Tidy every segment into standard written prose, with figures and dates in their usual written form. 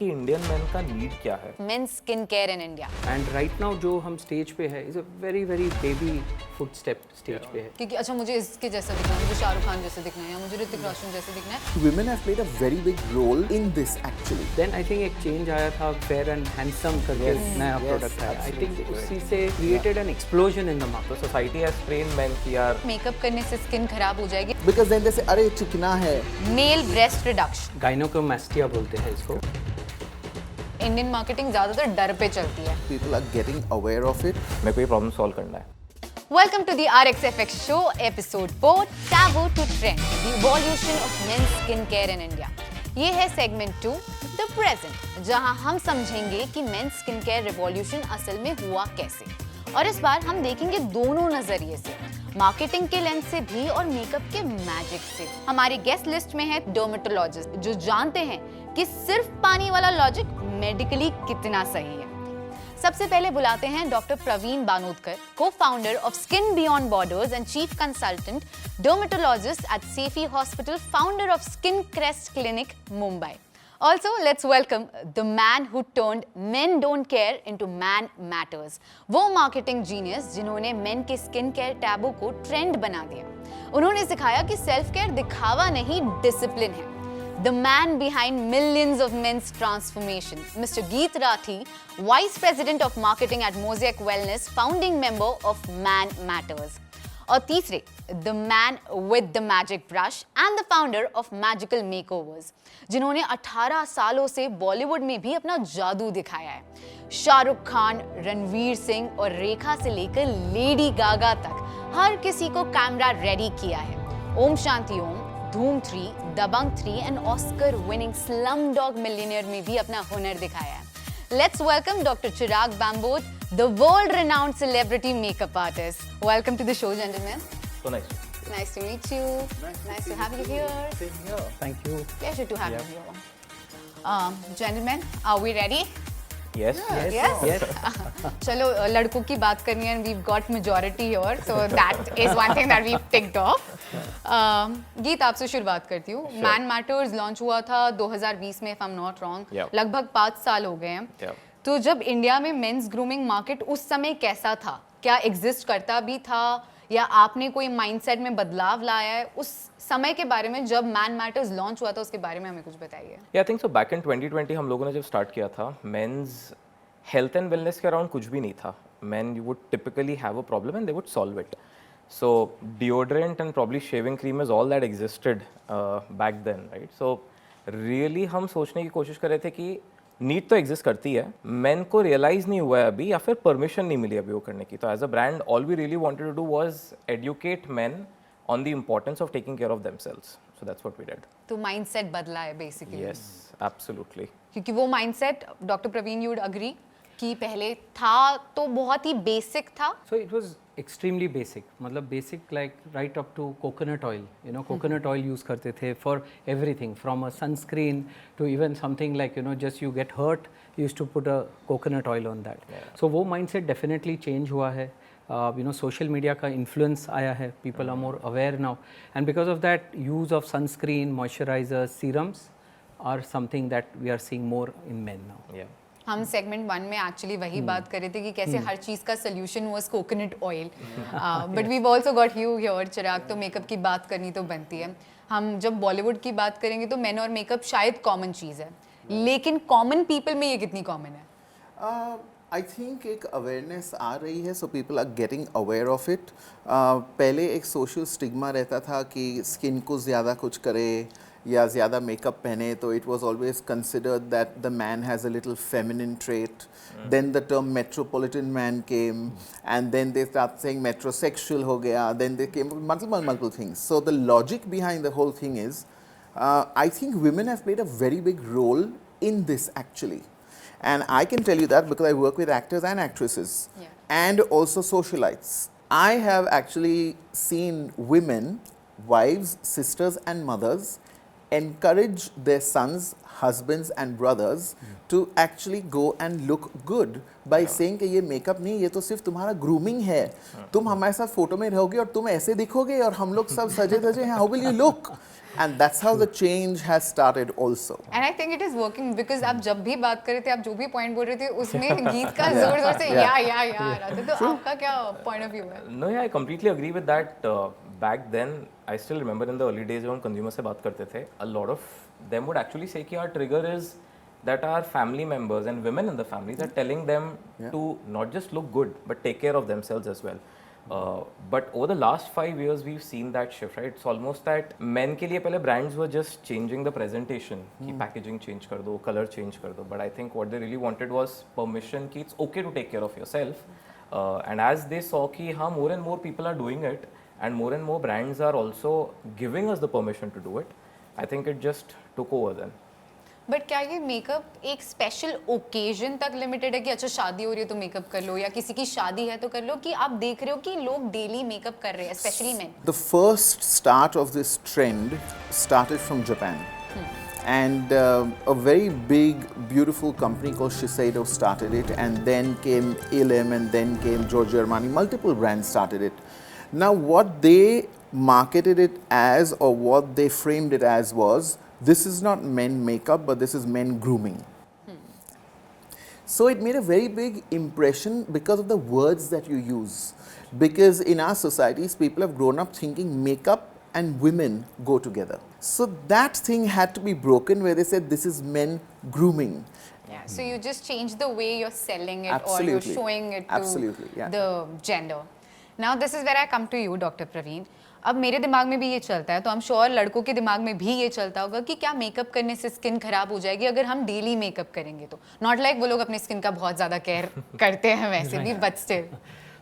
कि Indian man का need क्या है। Men's skin care in India. And right now जो हम स्टेज पे है is a very very baby foot step stage पे है। क्योंकि अच्छा मुझे इसके जैसा दिखना है, मुझे शाहरुख खान जैसे दिखना है या मुझे ऋतिक रोशन जैसे दिखना है। Women have played a very big role in this actually. Then I think एक चेंज आया था, फेयर एंड हैंडसम करके नया प्रोडक्ट आया। आई थिंक उसी से created an explosion in the market. Society has train man कि यार मेकअप करने से स्किन खराब हो जाएगी। Because then they say, अरे चिकना है. Mail breast reduction. गाइनोकोमास्टिया बोलते हैं इसको। इंडियन मार्केटिंग ज्यादातर डर पे चलती है। People are getting aware of it. मेरे को ये प्रॉब्लम सॉल्व करना है। Welcome to the RXFX show, episode 4, Taboo to Trend, the evolution of men's skincare in India. ये है segment 2, The Present, जहां हम समझेंगे कि men's skincare revolution असल में हुआ कैसे। और इस बार हम देखेंगे दोनों नजरिए से, मार्केटिंग के लेंस से भी और मेकअप के मैजिक से। हमारी गेस्ट लिस्ट में है डर्मेटोलॉजिस्ट जो जानते हैं कि सिर्फ पानी वाला लॉजिक मेडिकली कितना सही है। सबसे पहले बुलाते हैं doctor Praveen Banodkar, co-founder of Skin Beyond Borders and chief consultant dermatologist at Sefi Hospital, founder of Skin Crest Clinic, Mumbai. Also, let's welcome the man who turned Men Don't Care into Man Matters. वो marketing genius जिन्होंने men के skin care taboo को trend बना दिया। उन्होंने सिखाया कि self care दिखावा नहीं, discipline है। The man behind millions of men's transformation, Mr. Geet Rathi, Vice President of Marketing at Mosaic Wellness, founding member of Man Matters. और तीसरे, the man with the magic brush and the founder of Magical Makeovers, जिन्होंने 18 सालों से बॉलीवुड में भी अपना जादू दिखाया है। शाहरुख खान, रणवीर सिंह और रेखा से लेकर लेडी गागा तक हर किसी को कैमरा रेडी किया है। ओम शांति ओम, धूम 3, दबंग 3 and Oscar winning Slumdog millionaire में भी अपना हुनर दिखाया है। Let's welcome Dr. Chirag Bambod, the world-renowned celebrity makeup artist. Welcome to the show, gentlemen. So nice. Nice to meet you. Nice to have you here. Thank you. Pleasure to have you here. Gentlemen, are we ready? Yes. Yes. चलो लड़कों की बात करनी है and we've got majority here, so that is one thing that we've ticked off. गीत आपसे शुरुआत करती हूँ। Man Matters लॉन्च हुआ था 2020 में, if I'm not wrong. Yeah. लगभग 5 साल हो गए हैं। Yeah. तो जब इंडिया में मेंस ग्रूमिंग मार्केट उस समय कैसा था? क्या एग्जिस्ट करता भी था या आपने कोई माइंडसेट में बदलाव लाया है? उस समय के बारे में जब मैन मैटर्स लॉन्च हुआ था उसके बारे में हमें कुछ बताइए। I think so back in 2020 हम लोगों ने जब स्टार्ट किया था, मेंस हेल्थ एंड वेलनेस के अराउंड कुछ भी नहीं था। Men you would typically have a problem and they would solve it. So deodorant and probably shaving cream is all that existed back then, right? So really हम सोचने की कोशिश कर रहे थे कि नीड तो एग्जिस्ट करती है, मेन को रियलाइज नहीं हुआ है अभी या फिर परमिशन नहीं मिली अभी वो करने की। तो as a brand all we really wanted to do was educate men on the importance of taking care of themselves. So that's what we did. तो माइंडसेट बदला है बेसिकली। Yes, absolutely. क्योंकि वो mindset doctor Praveen you would agree कि पहले था तो बहुत ही बेसिक था। So it was extremely basic, मतलब basic like right up to coconut oil. You know coconut oil use करते थे for everything, from a sunscreen to even something like you know just you get hurt use to put a coconut oil on that. सो वो mindset definitely change हुआ है। You know, social media का influence आया है, people are more aware now, and because of that use of sunscreen, moisturizers, serums are something that we are seeing more in men now. Yeah. हम segment 1 में actually वही बात कर रहे थे कि कैसे हर चीज़ का solution was coconut oil, but we also got you here Chirag. तो मेकअप की बात करनी तो बनती है। हम जब बॉलीवुड की बात करेंगे तो मेन और मेकअप शायद कॉमन चीज़ है, लेकिन कॉमन पीपल में ये कितनी कॉमन है? आई थिंक एक अवेयरनेस आ रही है, so people are getting aware of it. पहले एक सोशल स्टिग्मा रहता था कि स्किन को ज़्यादा कुछ करे या ज़्यादा मेकअप पहने, तो it was always considered that the man has a little feminine trait. Then the term metropolitan man came and then they start saying metrosexual हो गया, then they came multiple things. So the logic behind the whole thing is I think women have played a very big role in this actually. And I can tell you that because I work with actors and actresses, and also socialites. I have actually seen women, wives, sisters and mothers encourage their sons, husbands and brothers to actually go and look good by saying कि ये makeup नहीं, ये तो सिर्फ तुम्हारा grooming है, तुम हमारे साथ फोटो में रहोगे और तुम ऐसे दिखोगे और हम लोग सब सजे धजे हैं, how will you look? And that's how the change has started also. And I think it is working because आप जब भी बात कर रहे थे, आप जो भी पॉइंट बोल रहे थे, उसमें गीत का जोर जोर से या आ रहा था. तो आपका क्या पॉइंट ऑफ व्यू है? No, yeah, I completely agree with that. Back then, I still remember in the early days जब हम consumer से बात करते थे, a lot of them would actually say कि our trigger is that our family members and women in the families are telling them to not just look good but take care of themselves as well. But over the last 5 years, we've seen that shift, right? It's almost that men के लिए पहले brands were just changing the presentation, कि packaging change कर दो, color change कर दो. But I think what they really wanted was permission कि it's okay to take care of yourself. And as they saw कि हाँ, more and more people are doing it, and more brands are also giving us the permission to do it, I think it just took over then. But क्या ये makeup एक special occasion तक limited है कि अच्छा शादी हो रही है तो मेकअप कर लो, या किसी की शादी है तो कर लो, कि आप देख रहे हो कि लोग डेली मेकअप कर रहे हैं, specially main? The first start of this trend started from Japan. And a very big, beautiful company called Shiseido started it, and then came Elim, and then came Giorgio Armani. Multiple brands started it. Now, what they marketed it as, or what they framed it as, was this is not men makeup, but this is men grooming. So it made a very big impression because of the words that you use. Because in our societies, people have grown up thinking makeup and women go together. So that thing had to be broken, where they said this is men grooming. Yeah, so you just change the way you're selling it, or Absolutely. you're showing it to Absolutely, yeah. the gender. Now this is where I come to you, Dr. Praveen. अब मेरे दिमाग में भी ये चलता है, तो I'm sure लड़कों के दिमाग में भी ये चलता होगा कि क्या मेकअप करने से स्किन खराब हो जाएगी अगर हम डेली मेकअप करेंगे तो. नॉट लाइक वो लोग अपनी स्किन का बहुत ज़्यादा केयर करते हैं वैसे भी, बट स्टिल.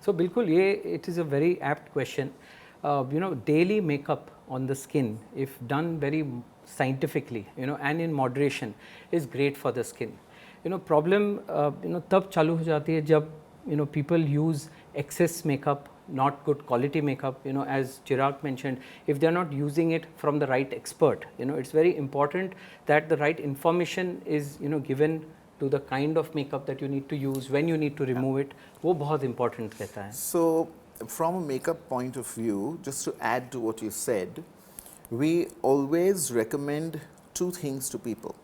So बिल्कुल ये it is a very apt question. You know, daily makeup on the skin, if done very scientifically, you know, and in moderation, is great for the skin. You know, problem you know तब चालू हो जाती है जब you know people use excess makeup, not good quality makeup. You know, as Chirag mentioned, if they are not using it from the right expert, you know, it's very important that the right information is you know given to the kind of makeup that you need to use, when you need to remove it. वो बहुत important रहता है. So, from a makeup point of view, just to add to what you said, we always recommend two things to people.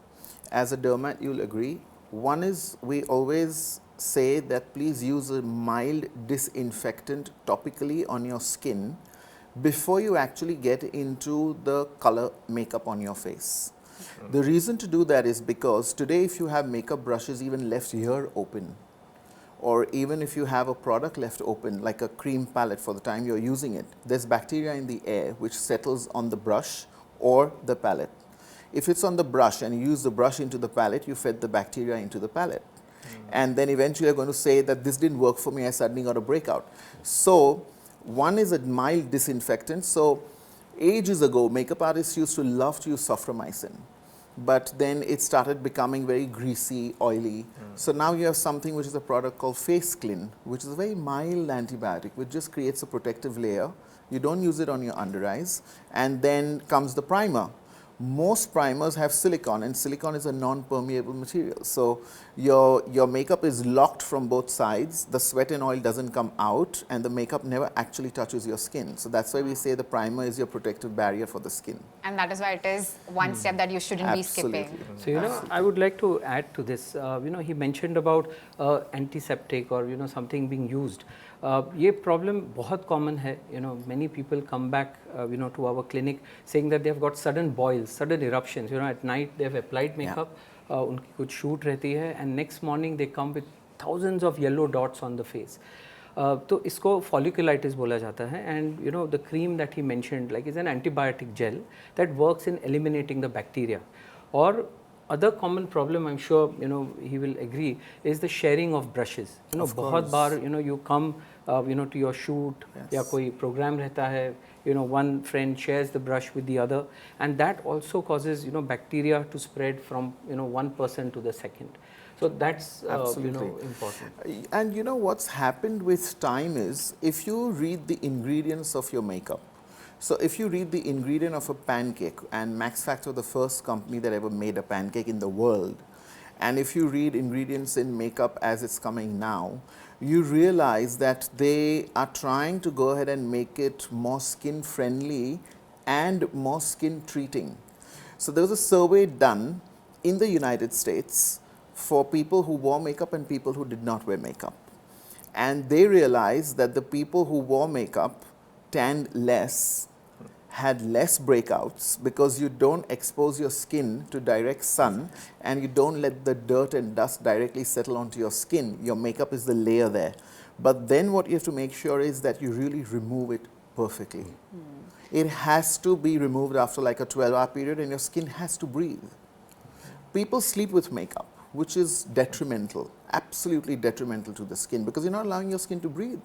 As a dermat, you'll agree. One is we always say that please use a mild disinfectant topically on your skin before you actually get into the color makeup on your face. The reason to do that is because today if you have makeup brushes even left here open, or even if you have a product left open like a cream palette for the time you're using it, there's bacteria in the air which settles on the brush or the palette. If it's on the brush and you use the brush into the palette, you fed the bacteria into the palette. And then eventually you're going to say that this didn't work for me, I suddenly got a breakout. So one is a mild disinfectant. So ages ago, makeup artists used to love to use soframycin. But then it started becoming very greasy, oily. So now you have something which is a product called Face Clean, which is a very mild antibiotic, which just creates a protective layer. You don't use it on your under eyes. And then comes the primer. Most primers have silicone, and silicone is a non-permeable material. So your makeup is locked from both sides, the sweat and oil doesn't come out, and the makeup never actually touches your skin. So that's why we say the primer is your protective barrier for the skin. And that is why it is one step that you shouldn't be Absolutely. skipping. So you know, I would like to add to this. You know, he mentioned about antiseptic or you know something being used. ये problem बहुत common है. You know, many people come back you know to our clinic saying that they have got sudden boils, sudden eruptions. You know, at night they have applied makeup, उनकी कुछ shoot रहती है, and next morning they come with thousands of yellow dots on the face. तो इसको folliculitis बोला जाता है, and you know the cream that he mentioned like is an antibiotic gel that works in eliminating the bacteria. Or other common problem, I'm sure you know he will agree, is the sharing of brushes. You know, बहुत बार you know you come you know to your shoot या कोई program रहता है, you know one friend shares the brush with the other, and that also causes you know bacteria to spread from you know one person to the second. So that's you know important. And you know what's happened with time is, if you read the ingredients of your makeup, So if you read the ingredient of a pancake, and Max Factor, the first company that ever made a pancake in the world, and if you read ingredients in makeup as it's coming now, you realize that they are trying to go ahead and make it more skin friendly and more skin treating. So there was a survey done in the United States for people who wore makeup and people who did not wear makeup. And they realized that the people who wore makeup tanned less, had less breakouts, because you don't expose your skin to direct sun and you don't let the dirt and dust directly settle onto your skin. Your makeup is the layer there. But then what you have to make sure is that you really remove it perfectly. It has to be removed after like a 12-hour period, and your skin has to breathe. People sleep with makeup, which is detrimental, absolutely detrimental to the skin, because you're not allowing your skin to breathe.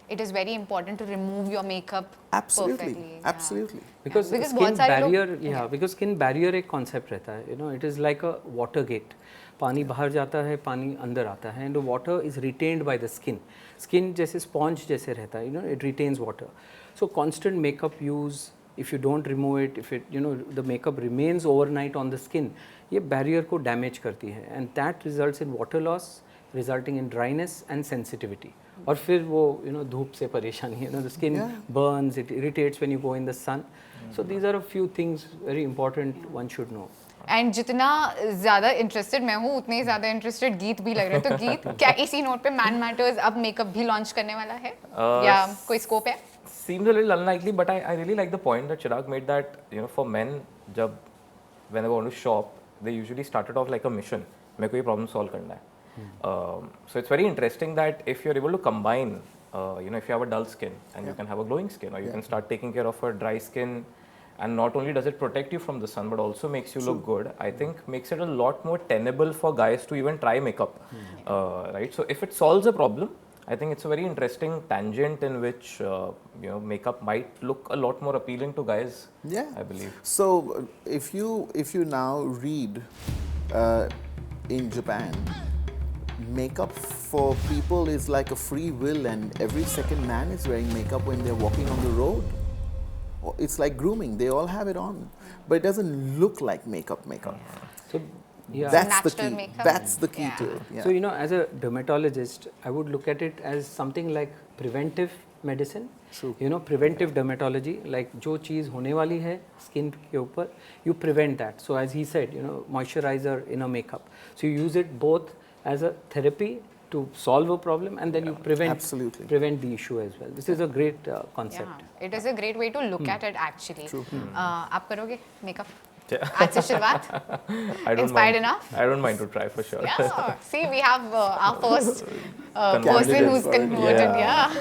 It is very important to remove your makeup Absolutely, perfectly. yeah. absolutely. because Because skin बहुत सारे लोग- barrier, yeah, because skin barrier एक concept रहता है, you know, it is like a water gate. पानी बाहर जाता है, पानी अंदर आता है, and the water is retained by the skin. Skin जैसे sponge जैसे रहता है, you know, it retains water. So constant makeup use, if you don't remove it, if it, you know, the makeup remains overnight on the skin, ये barrier को damage करती है, and that results in water loss, resulting in dryness and sensitivity. और फिर वो, you know, धूप से परेशानी, you know, the skin burns, it irritates when you go in the sun. So these are a few things very important one should know. And जितना ज्यादा interested मैं हूँ उतने ही ज्यादा इंटरेस्टेड गीत भी लग रहे हैं, तो गीत क्या इसी नोट पे मैन मैटर्स अब मेकअप भी लॉन्च करने वाला है या कोई स्कोप है? Seems a little unlikely, but I really like the point that Chirag made that, you know, for men, when they want to shop, they usually started off like a mission. मेरे को ये problem solve करना है. So it's very interesting that if you're able to combine, you know, if you have a dull skin and you can have a glowing skin, or you can start taking care of a dry skin, and not only does it protect you from the sun, but also makes you look good, I think makes it a lot more tenable for guys to even try makeup, right? So if it solves a problem, I think it's a very interesting tangent in which, you know, makeup might look a lot more appealing to guys, Yeah. I believe. So if you now read in Japan, makeup for people is like a free will, and every second man is wearing makeup when they're walking on the road. It's like grooming, they all have it on, but it doesn't look like makeup. So yeah. That's the Natural key. makeup. That's the key Yeah. to it. Yeah. So, you know, as a dermatologist, I would look at it as something like preventive medicine. True. You know, preventive dermatology, like जो चीज़ होने वाली है skin के ऊपर, you prevent that. So as he said, you know, moisturizer in a makeup. So you use it both as a therapy to solve a problem, and then you Absolutely. prevent the issue as well. This is a great concept. Yeah, it is a great way to look at it actually. आप करोगे makeup? आज से शुरुआत? I don't Inspired mind. enough? I don't mind to try for sure. Yeah. See, we have our first person Candidate who's for it. converted. Yeah.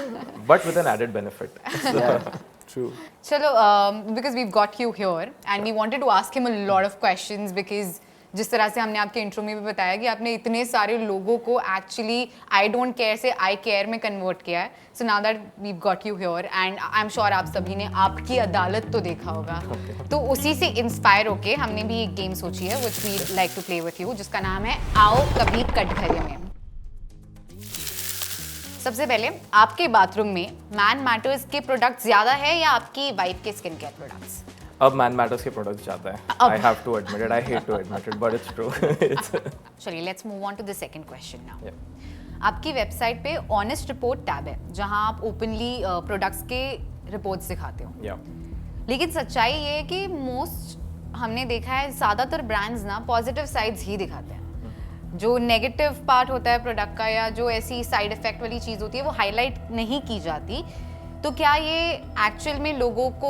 But with an added benefit. Yeah. True. Chalo, because we've got you here and we wanted to ask him a lot of questions because जिस तरह से हमने आपके intro में भी बताया कि आपने इतने सारे लोगों को एक्चुअली आई डोंट केयर से आई केयर में कन्वर्ट किया है. So now that we got you here and I am sure आप सभी ने आपकी अदालत तो देखा होगा. तो उसी से इंस्पायर होके हमने भी एक गेम सोची है which we like to play with you, जिसका नाम है आओ कभी कटघरे में. सबसे पहले आपके बाथरूम में मैन मैटर्स के प्रोडक्ट्स ज्यादा है या आपकी वाइफ के स्किन केयर प्रोडक्ट्स? अब मैन मैटर्स के प्रोडक्ट्स जाता है. I have to admit it. I hate to admit it, but it's true. चलिए let's move on to the second question now. Yeah. आपकी वेबसाइट पे ऑनेस्ट रिपोर्ट टैब है जहां आप ओपनली प्रोडक्ट्स के रिपोर्ट्स दिखाते हो. Yeah. लेकिन सच्चाई ये है कि मोस्ट हमने देखा है ज़्यादातर ब्रांड्स ना पॉजिटिव साइड्स ही दिखाते हैं. जो नेगेटिव पार्ट होता है प्रोडक्ट का या जो ऐसी साइड इफेक्ट वाली चीज़ होती है वो हाईलाइट नहीं की जाती. तो क्या ये एक्चुअल में लोगों को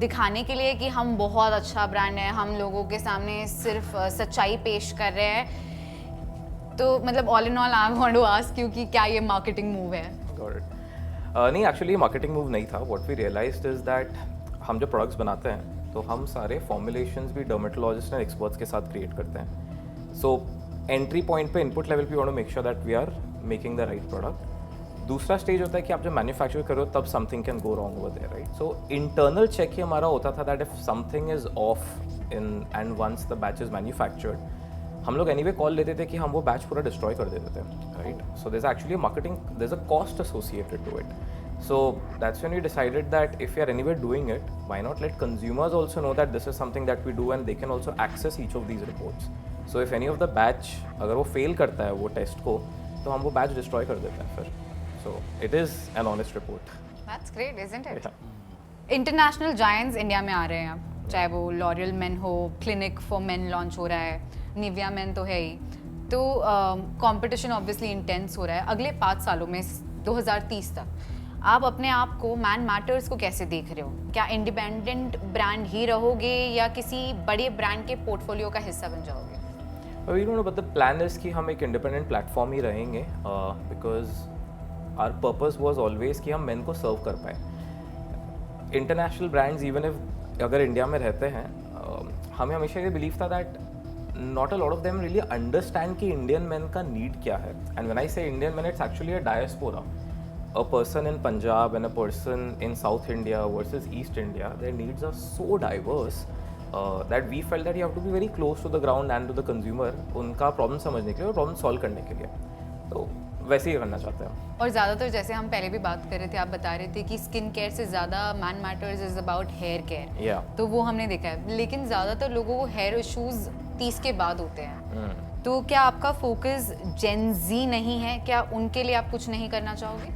दिखाने के लिए कि हम बहुत अच्छा ब्रांड है, हम लोगों के सामने सिर्फ सच्चाई पेश कर रहे हैं? तो मतलब all in all I want to ask you कि क्या ये मार्केटिंग मूव है? Got it. नहीं, एक्चुअली मार्केटिंग मूव नहीं था. What we realised is that हम जो प्रोडक्ट्स बनाते हैं तो हम सारे फॉर्मुलेशंस भी डर्मेटोलॉजिस्ट एंड एक्सपर्ट्स के साथ क्रिएट करते हैं. सो एंट्री पॉइंट पे इनपुट लेवल पे we want to make sure that we are making the right product. दूसरा स्टेज होता है कि आप जब मैन्युफैक्चर करो तब something can go wrong over there, right? So internal check ही हमारा होता था that if something is off in and once the batch is manufactured, हम लोग एनीवे कॉल लेते थे कि हम वो बैच पूरा डिस्ट्रॉय कर देते थे, right? So there is actually marketing, there is a cost associated to it. So that's when we decided that if we are anyway doing it, why not let consumers also know that this is something that we do and they can also access each of these reports. So if any of the batch अगर वो fail करता है वो test को, तो हम वो batch destroy कर देते हैं फिर. So it is an honest report. That's great, isn't it? Yeah. International giants India में आ रहे हैं अब, चाहे वो लॉरियल मेन हो, क्लिनिक फॉर मेन लॉन्च हो रहा है, निविया मेन तो है ही. तो कंपटीशन ऑब्वियसली इंटेंस हो रहा है अगले 5 सालों में 2030 तक. आप अपने आप को मैन मैटर्स को कैसे देख रहे हो? क्या इंडिपेंडेंट ब्रांड ही रहोगे या किसी बड़े ब्रांड के पोर्टफोलियो का हिस्सा बन जाओगे? We don't know, but the plan is कि हम एक independent platform ही रहेंगे because our purpose was always कि हम men को serve कर पाए. International brands even if अगर इंडिया में रहते हैं हमें हमेशा ये बिलीव था that not a lot of them really understand कि Indian men का need क्या है. And when I say Indian men, it's actually a diaspora. A person in Punjab and a person in South India versus East India, their needs are so diverse that we felt that you have to be very close to the ground and to the consumer, उनका problem समझने के लिए और problem solve करने के लिए. तो वैसे ही करना चाहते हैं. और ज़्यादातर जैसे हम पहले भी बात कर रहे थे, आप बता रहे थे कि स्किन केयर से ज़्यादा men matters is about hair care. Yeah. तो वो हमने देखा है, लेकिन ज़्यादातर लोगों को हेयर इश्यूज 30 के बाद होते हैं. तो क्या आपका फोकस जेन जी नहीं है? क्या उनके लिए आप कुछ नहीं करना चाहोगे?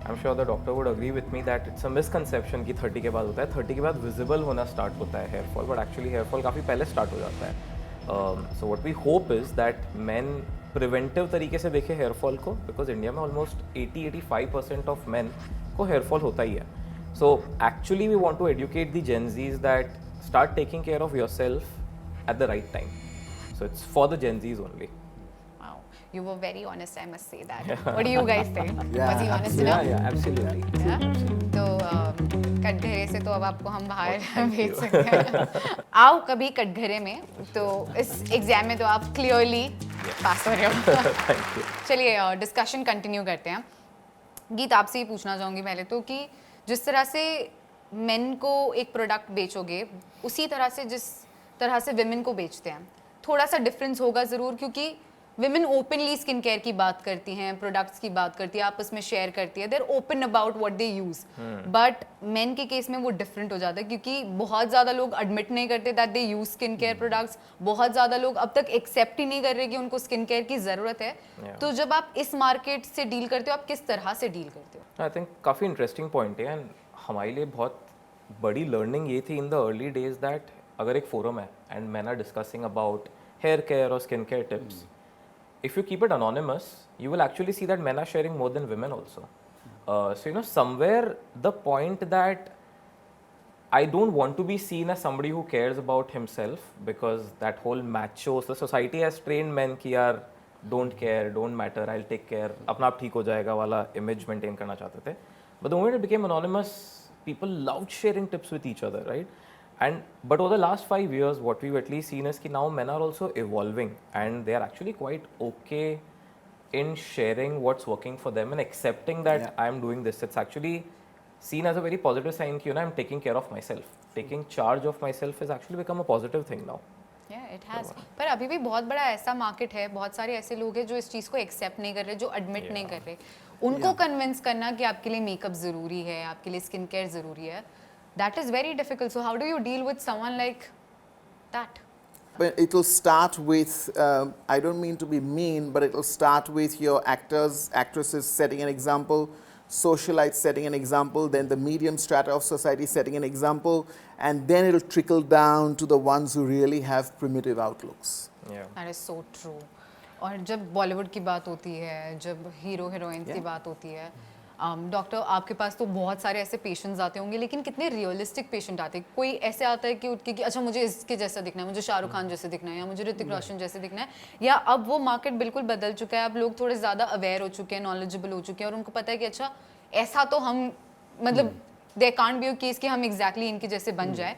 I'm sure the doctor would agree with me that it's a misconception कि 30 के बाद होता है. 30 के बाद visible होना start होता है hair fall, but actually hair fall काफ़ी पहले start हो जाता है. So what we hope is that men preventive तरीके से देखें hair fall को, because इंडिया में almost 80-85% of men को hair fall होता ही है. So actually we want to educate the Gen Zs that start taking care of yourself at the right time. So it's for the Gen Zs only. Wow, you were very honest, I must say that. What do you guys think? Yeah, Was he honest Yeah, enough? yeah, absolutely. Yeah? तो कटघरे से तो अब आपको हम बाहर भेज you. सकते हैं. आओ कभी कटघरे में, तो इस एग्जाम में तो आप क्लियरली पास हो रहे हो. Thank you. चलिए डिस्कशन कंटिन्यू करते हैं. गीत आपसे ही पूछना चाहूँगी पहले तो कि जिस तरह से मेन को एक प्रोडक्ट बेचोगे उसी तरह से जिस तरह से विमेन को बेचते हैं, थोड़ा सा डिफरेंस होगा ज़रूर, क्योंकि विमेन ओपनली स्किन केयर की बात करती हैं, प्रोडक्ट्स की बात करती है, आपस में शेयर करती है, there open about what they use. But men के केस में वो डिफरेंट हो जाता है, क्योंकि बहुत ज़्यादा लोग एडमिट नहीं करते that they use skin care products. बहुत ज़्यादा लोग अब तक एक्सेप्ट ही नहीं कर रहे कि उनको स्किन केयर की ज़रूरत है. तो जब आप इस मार्केट से डील करते हो, आप किस तरह से डील करते हो? आई थिंक काफ़ी इंटरेस्टिंग पॉइंट है. एंड हमारे लिए बहुत बड़ी लर्निंग ये थी in the early days that अगर एक फोरम है and man are discussing about hair care और skin care tips, if you keep it anonymous, you will actually see that men are sharing more than women also. So, you know, somewhere the point that I don't want to be seen as somebody who cares about himself, because that whole macho, the society has trained men कि यार don't care, don't matter, I'll take care, अपना आप ठीक हो जाएगा वाला image maintain करना चाहते थे. But the moment it became anonymous, people loved sharing tips with each other, right? But over the last 5 years, what we've at least seen is that now men are also evolving and they are actually quite okay in sharing what's working for them and accepting that I'm doing this. It's actually seen as a very positive sign that, you know, I'm taking care of myself. Taking charge of myself has actually become a positive thing now. Yeah, it has. पर अभी भी बहुत बड़ा ऐसा market है, बहुत सारे ऐसे लोग हैं जो इस चीज़ को एक्सेप्ट नहीं कर रहे, जो एडमिट नहीं कर रहे. उनको कन्विंस करना कि आपके लिए मेकअप ज़रूरी है, आपके लिए स्किन केयर ज़रूरी है, that is very difficult. So how do you deal with someone like that? But it will start with, I don't mean to be mean, but it will start with your actors, actresses setting an example, socialites setting an example, then the medium strata of society setting an example, and then it will trickle down to the ones who really have primitive outlooks. Yeah. That is so true. और जब बॉलीवुड की बात होती है, जब hero heroines की बात होती है, डॉक्टर आपके पास तो बहुत सारे ऐसे पेशेंट्स आते होंगे, लेकिन कितने रियलिस्टिक पेशेंट आते हैं. कोई ऐसे आता है कि उठ के कि अच्छा मुझे इसके जैसा दिखना है, मुझे शाहरुख खान जैसे दिखना है, या मुझे ऋतिक रोशन जैसे दिखना है, या अब वो मार्केट बिल्कुल बदल चुका है, अब लोग थोड़े ज़्यादा अवेयर हो चुके हैं, नॉलेजेबल हो चुके हैं, और उनको पता है कि अच्छा ऐसा तो हम मतलब there can't be a case कि हम एग्जैक्टली इनके जैसे बन जाए,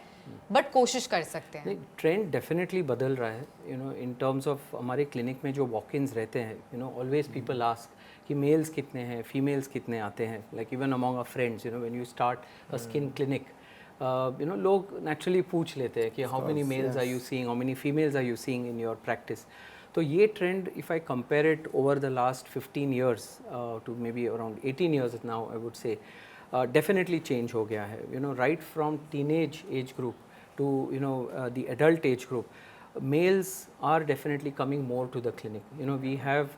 बट कोशिश कर सकते हैं. ट्रेंड डेफिनेटली बदल रहा है. You know, in terms of हमारे क्लिनिक में जो वॉक-इन्स रहते हैं, you know, always people ask कि मेल्स कितने हैं, फीमेल्स कितने आते हैं. Like even among our friends, you know, when you start a skin clinic, you know, लोग नेचुरली पूछ लेते हैं कि how many males are you seeing, how many females are you seeing in your practice. तो ये trend, if I compare it over the last 15 years to maybe around 18 years now, I would say, definitely change हो गया है. You know, right from teenage age group to the adult age group, males are definitely coming more to the clinic. You know, we have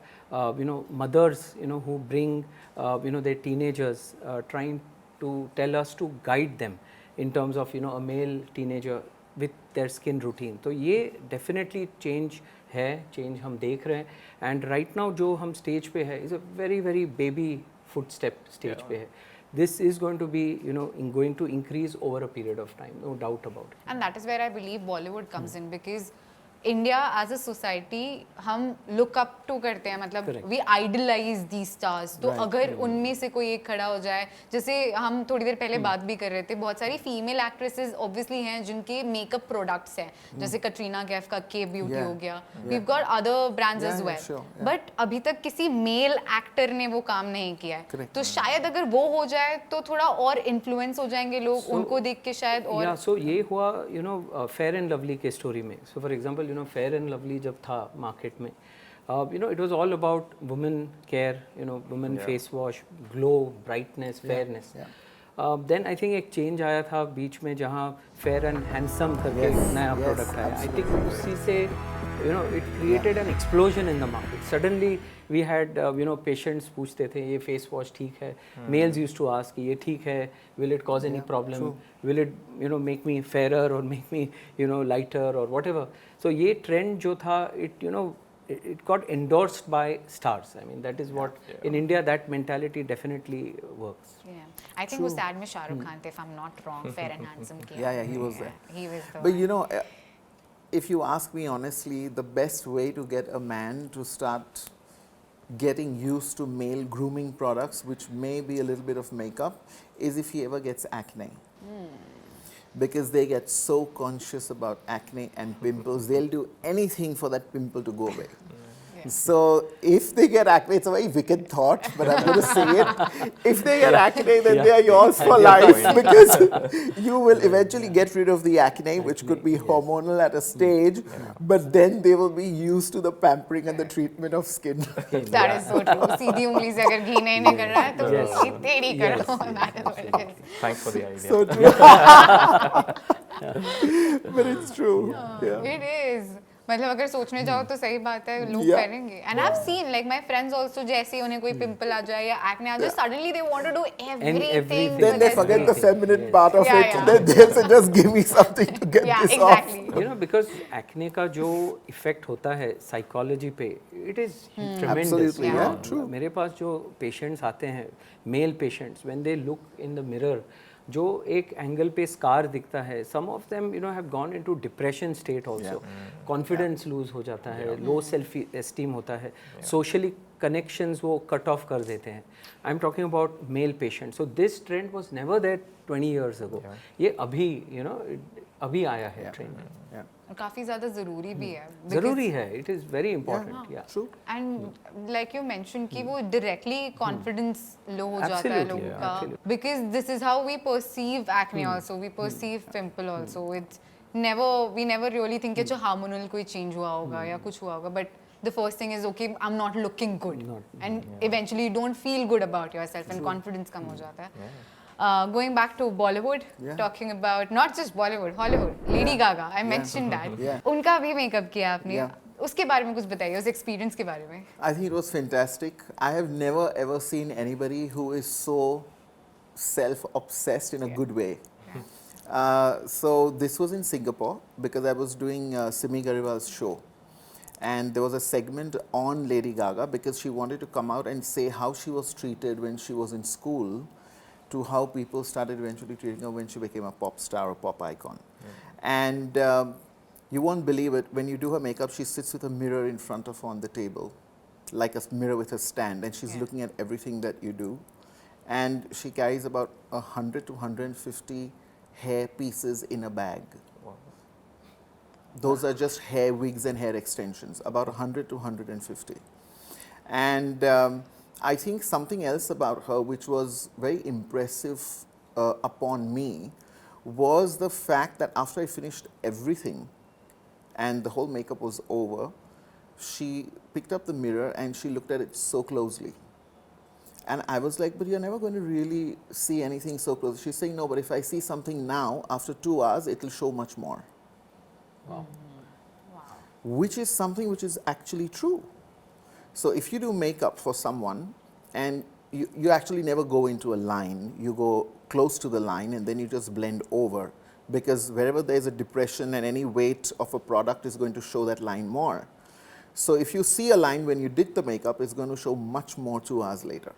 mothers who bring their teenagers, trying to tell us to guide them in terms of a male teenager with their skin routine. तो ये definitely change है, change हम देख रहे हैं. And right now जो हम stage पे है is a very very baby footstep stage पे है. This is going to be going to increase over a period of time, no doubt about it. And that is where I believe Bollywood comes in, because India as a society हम look up to करते हैं, मतलब Correct. we idolize these stars. तो अगर उनमें से कोई एक खड़ा हो जाए, जैसे हम थोड़ी देर पहले बात भी कर रहे थे, बहुत सारी फीमेल एक्ट्रेसेस ऑब्वियसली हैं जिनके मेकअप प्रोडक्ट्स हैं, जैसे कटरीना कैफ का के ब्यूटी हो गया, we've got other brands as well. sure, But अभी तक किसी मेल एक्टर ने वो काम नहीं किया है. Correct. तो शायद अगर वो हो जाए तो थोड़ा और इन्फ्लुएंस हो जाएंगे लोग, उनको देख के शायद और Yeah, so ये हुआ फेयर एंड लवली के स्टोरी में. So for example fair and lovely जब था मार्केट में, it was all about women care, women face wash, glow, brightness, fairness. Then I think एक चेंज आया था बीच में जहाँ फेयर एंड हैंडसम करके नया प्रोडक्ट आया. आई थिंक उसी से it created an explosion in the market. Suddenly we had patients पूछते थे ये face wash ठीक है. Males used to ask ये ठीक है, will it cause any problem, will it make me fairer or make me lighter or whatever. So ये trend जो था, it got endorsed by stars. I mean, that is what in India that mentality definitely works. Yeah. I think वो sad में शाहरुख खान थे, if I'm not wrong, fair and handsome किया. Yeah, he was there. He was the But if you ask me honestly, the best way to get a man to start getting used to male grooming products, which may be a little bit of makeup, is if he ever gets acne. Because they get so conscious about acne and pimples, they'll do anything for that pimple to go away. So if they get acne, it's a very wicked thought, but I'm going to say it. If they get acne, then they are yours for life, because you will eventually get rid of the acne, which could be hormonal at a stage, but then they will be used to the pampering and the treatment of skin. That is so true. सीधी उंगली से अगर घी नहीं निकल रहा है तो घी तेरी कर लो. That is what it is. Thanks for the idea. So true. But it's true. Yeah. It is. मतलब अगर सोचने जाओ तो सही बात है, लोग Yeah. करेंगे. And I've seen like my friends also, जैसे उन्हें कोई पिंपल आ जाए या acne आ जाए, suddenly they want to do everything. everything. Then they with forget the everything. feminine part of Yeah, it. yeah. Then they'll say, just give me something to get Yeah, this exactly. Because acne का जो effect होता है psychology पे, it is tremendous. Absolutely, yeah, true. मेरे पास जो patients आते हैं, male patients, when they look in the mirror, जो एक एंगल पे स्कार दिखता है, some of them have gone into depression state also. Confidence lose हो जाता है, लो सेल्फ एस्टीम होता है, सोशली कनेक्शंस वो कट ऑफ कर देते हैं. I am talking about male patient. So this trend was never there 20 years ago. ये अभी अभी आया है ट्रेंड. Yeah. और काफी ज्यादा जरूरी भी है. जरूरी है, इट इज वेरी इंपॉर्टेंट. या True. And like you mentioned कि वो directly confidence लो हो जाता है Absolutely, लोगों yeah, का. absolutely. Because this is how we perceive acne also, we perceive pimple also. We never really think कि जो hormonal कोई change हुआ होगा या कुछ हुआ होगा. But the first thing is okay, I'm not looking good. And eventually you don't feel good about yourself and confidence कम हो जाता है. Going back to Bollywood, talking about not just Bollywood, Hollywood, Lady Gaga, I mentioned that. Yeah. उनका भी makeup किया आपने. Yeah. उसके बारे में कुछ बताइए, उस experience के बारे में. I think it was fantastic. I have never ever seen anybody who is so self-obsessed in a good way. So this was in Singapore because I was doing Simi Garibal's show. And there was a segment on Lady Gaga because she wanted to come out and say how she was treated when she was in school to how people started eventually treating her when she became a pop star or pop icon. And you won't believe it, when you do her makeup, she sits with a mirror in front of her on the table, like a mirror with a stand, and she's looking at everything that you do. And she carries about 100 to 150 hair pieces in a bag. Those are just hair wigs and hair extensions, about 100 to 150. And I think something else about her which was very impressive upon me was the fact that after I finished everything and the whole makeup was over, she picked up the mirror and she looked at it so closely. And I was like, but you're never going to really see anything so close. She's saying, no, but if I see something now, after 2 hours, it will show much more. Wow. Which is something which is actually true. So if you do makeup for someone and you actually never go into a line, you go close to the line and then you just blend over, because wherever there's a depression and any weight of a product is going to show that line more. So if you see a line when you did the makeup, it's going to show much more 2 hours later,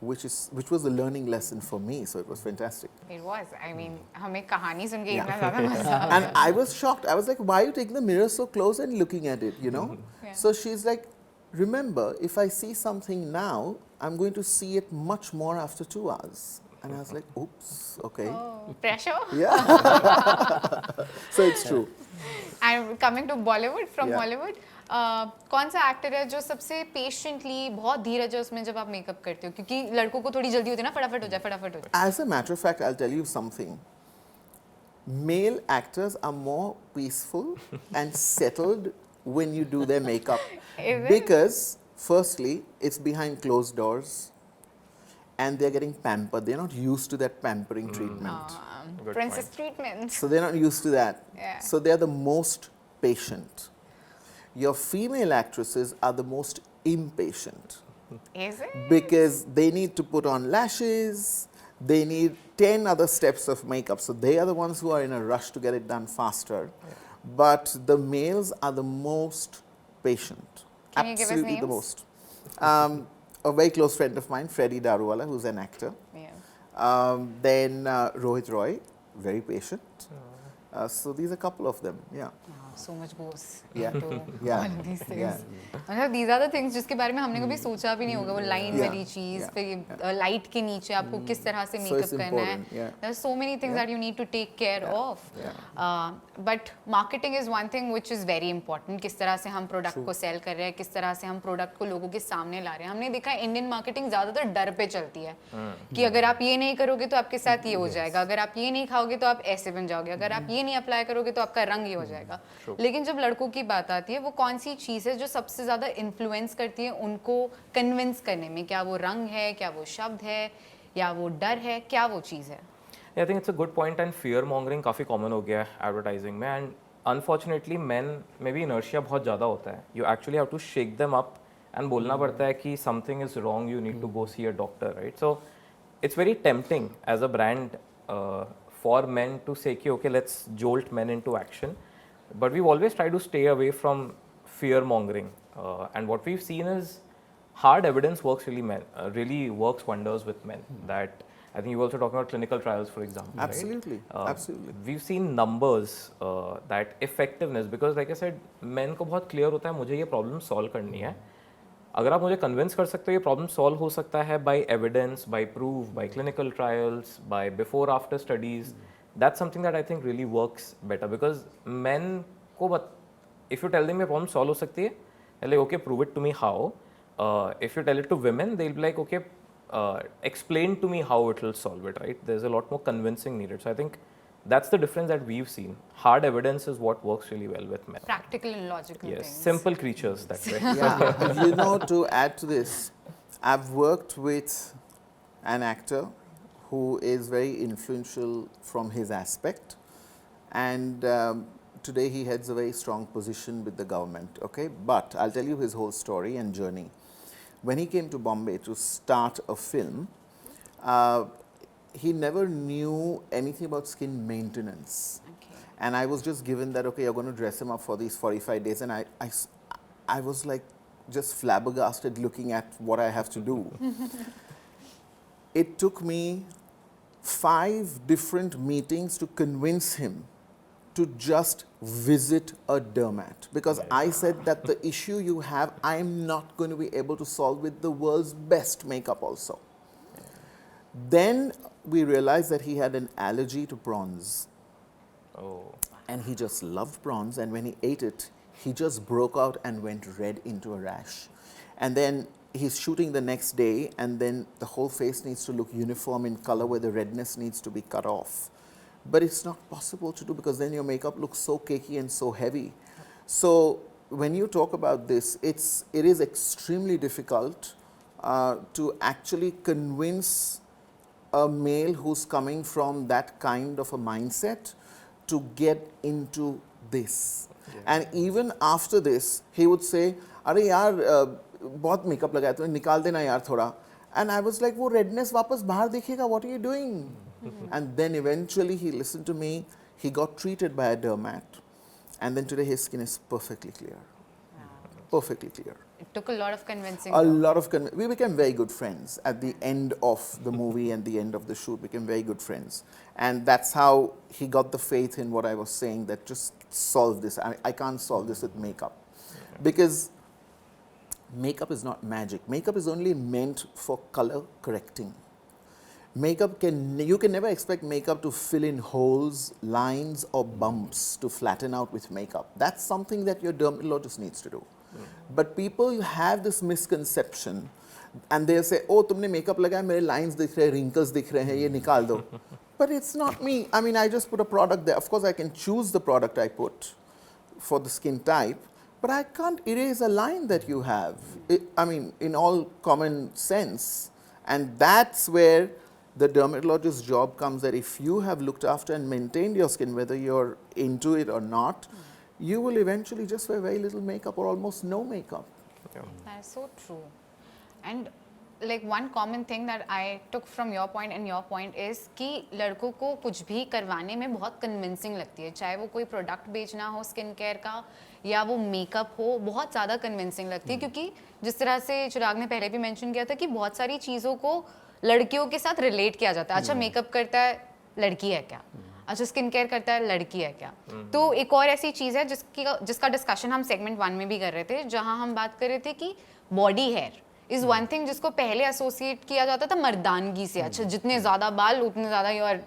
which was a learning lesson for me. So it was fantastic. It was. I mean, हमें कहानी सुन के Yeah. इतना ज़्यादा मजा आया. And I was shocked. I was like, why are you taking the mirror so close and looking at it, you know? Yeah. So she's like, remember, if I see something now, I'm going to see it much more after 2 hours. And I was like, oops, okay. Oh, pressure. Yeah. So it's true. And coming to Bollywood, from Yeah. Bollywood, कौन सा actor है जो सबसे patiently बहुत धीरज है उसमें जब आप मेकअप करते हो, क्योंकि लड़कों को थोड़ी जल्दी होती है ना, फटाफट हो जाए फटाफट हो जाए. As a matter of fact, I'll tell you something. Male actors are more peaceful and settled when you do their makeup. Is it? Because, firstly, it's behind closed doors and they're getting pampered. They're not used to that pampering treatment. Good Princess point. treatments. So they're not used to that. Yeah. So they're the most patient. Your female actresses are the most impatient Is it? because they need to put on lashes, they need 10 other steps of makeup. So they are the ones who are in a rush to get it done faster. But the males are the most patient. Can you give us Absolutely the names? most. A very close friend of mine, Freddie Daruwala, who's an actor. Yeah. Then Rohit Roy, very patient. So these are a couple of them, yeah. So much goes Yeah. into Yeah. all of these things. Yeah. मतलब these are the things जिसके बारे में हमने कभी सोचा भी नहीं होगा, वो लाइन Yeah. वाली चीज, Yeah. फिर लाइट के नीचे आपको किस तरह से So मेकअप it's करना है. important, yeah. There are so many things Yeah. that you need to take care of. But marketing is one thing which is very important. किस तरह से हम प्रोडक्ट को सेल कर रहे हैं, किस तरह से हम प्रोडक्ट को लोगों के सामने ला रहे हैं. हमने देखा है इंडियन मार्केटिंग ज्यादातर डर पे चलती है कि अगर आप ये नहीं करोगे तो आपके साथ ये हो जाएगा, अगर आप ये नहीं खाओगे तो आप ऐसे बन जाओगे, अगर आप ये नहीं अप्लाई करोगे तो आपका रंग ये हो जाएगा. लेकिन जब लड़कों की बात आती है, वो कौन सी चीज़ है जो सबसे ज़्यादा इन्फ्लुएंस करती है उनको कन्विंस करने में? क्या वो रंग है, क्या वो शब्द है, या वो डर है, क्या वो चीज़ है? I think it's a good point. And fear mongering काफ़ी कॉमन हो गया है एडवर्टाइजिंग में. एंड अनफॉर्चुनेटली मैन में भी इनर्शिया बहुत ज़्यादा होता है. You actually have to shake them up and बोलना पड़ता है कि something is wrong, you need to go see a doctor, right? So it's very tempting as a brand for men to say कि okay, let's jolt men into action. But we've always tried to stay away from fear mongering. And what we've seen is hard evidence really works wonders with men. That I think you were also talking about clinical trials, for example. right? Absolutely, absolutely. We've seen numbers that effectiveness, because like I said, men को बहुत clear होता है मुझे ये problem solve करनी है. अगर आप मुझे convince कर सकते हो ये problem solve हो सकता है by evidence, by proof, by clinical trials, by before after studies. That's something that I think really works better, because men को if you tell them ये problem solve हो सकती है, they're like okay, prove it to me how. If you tell it to women, they'll be like okay, explain to me how it will solve it, right? There's a lot more convincing needed. So I think that's the difference that we've seen. Hard evidence is what works really well with men. Practical and logical Yes, things. simple creatures that way. Yeah, you know, to add to this, I've worked with an actor who is very influential from his aspect, and today he heads a very strong position with the government, okay? But I'll tell you his whole story and journey. When he came to Bombay to start a film, he never knew anything about skin maintenance. Okay. And I was just given that, okay, you're going to dress him up for these 45 days. And I was like just flabbergasted looking at what I have to do. It took me 5 different meetings to convince him to just visit a dermat. Because I said that the issue you have, I'm not going to be able to solve with the world's best makeup also. Then we realized that he had an allergy to prawns. Oh. And he just loved prawns, and when he ate it, he just broke out and went red into a rash. And then he's shooting the next day, and then the whole face needs to look uniform in color where the redness needs to be cut off. But it's not possible to do, because then your makeup looks so cakey and so heavy. So when you talk about this, it is extremely difficult to actually convince a male who's coming from that kind of a mindset to get into this. And even after this, he would say, "अरे यार, बहुत makeup लगाया तूने, निकाल देना यार थोड़ा." And I was like, "वो redness वापस बाहर दिखेगा. What are you doing?" And then eventually he listened to me. He got treated by a dermat, and then today his skin is perfectly clear. Perfectly clear. It took a lot of convincing. A though. lot of we became very good friends at the end of the movie and the end of the shoot. Became very good friends, and that's how he got the faith in what I was saying, that just solve this. I can't solve this with makeup, because makeup is not magic. Makeup is only meant for color correcting. You can never expect makeup to fill in holes, lines or bumps to flatten out with makeup. That's something that your dermatologist needs to do. But people have this misconception and they'll say, "Oh, तुमने makeup लगाया, मेरे lines दिख रहे हैं, wrinkles दिख रहे हैं, ये निकाल दो." But it's not me. I mean, I just put a product there. Of course, I can choose the product I put for the skin type, but I can't erase a line that you have. I mean, in all common sense. And that's where the dermatologist's job comes, that if you have looked after and maintained your skin, whether you're into it or not, you will eventually just wear very little makeup or almost no makeup. That is so true. And like one common thing that I took from your point and your point is कि लड़कों को कुछ भी करवाने में बहुत convincing लगती है, चाहे वो कोई प्रोडक्ट बेचना हो स्किन केयर का या वो मेकअप हो, बहुत ज़्यादा कन्विंसिंग लगती है, क्योंकि जिस तरह से चिराग ने पहले भी मेंशन किया था कि बहुत सारी चीज़ों को लड़कियों के साथ रिलेट किया जाता है. अच्छा, मेकअप करता है लड़की है क्या, अच्छा स्किन केयर करता है लड़की है क्या. तो एक और ऐसी चीज़ है जिसका डिस्कशन हम सेगमेंट 1 में भी कर रहे थे, जहाँ हम बात कर रहे थे कि body here is one thing जिसको पहले एसोसिएट किया जाता था मर्दानगी से. अच्छा, जितने ज़्यादा बाल उतने ज़्यादा यू आर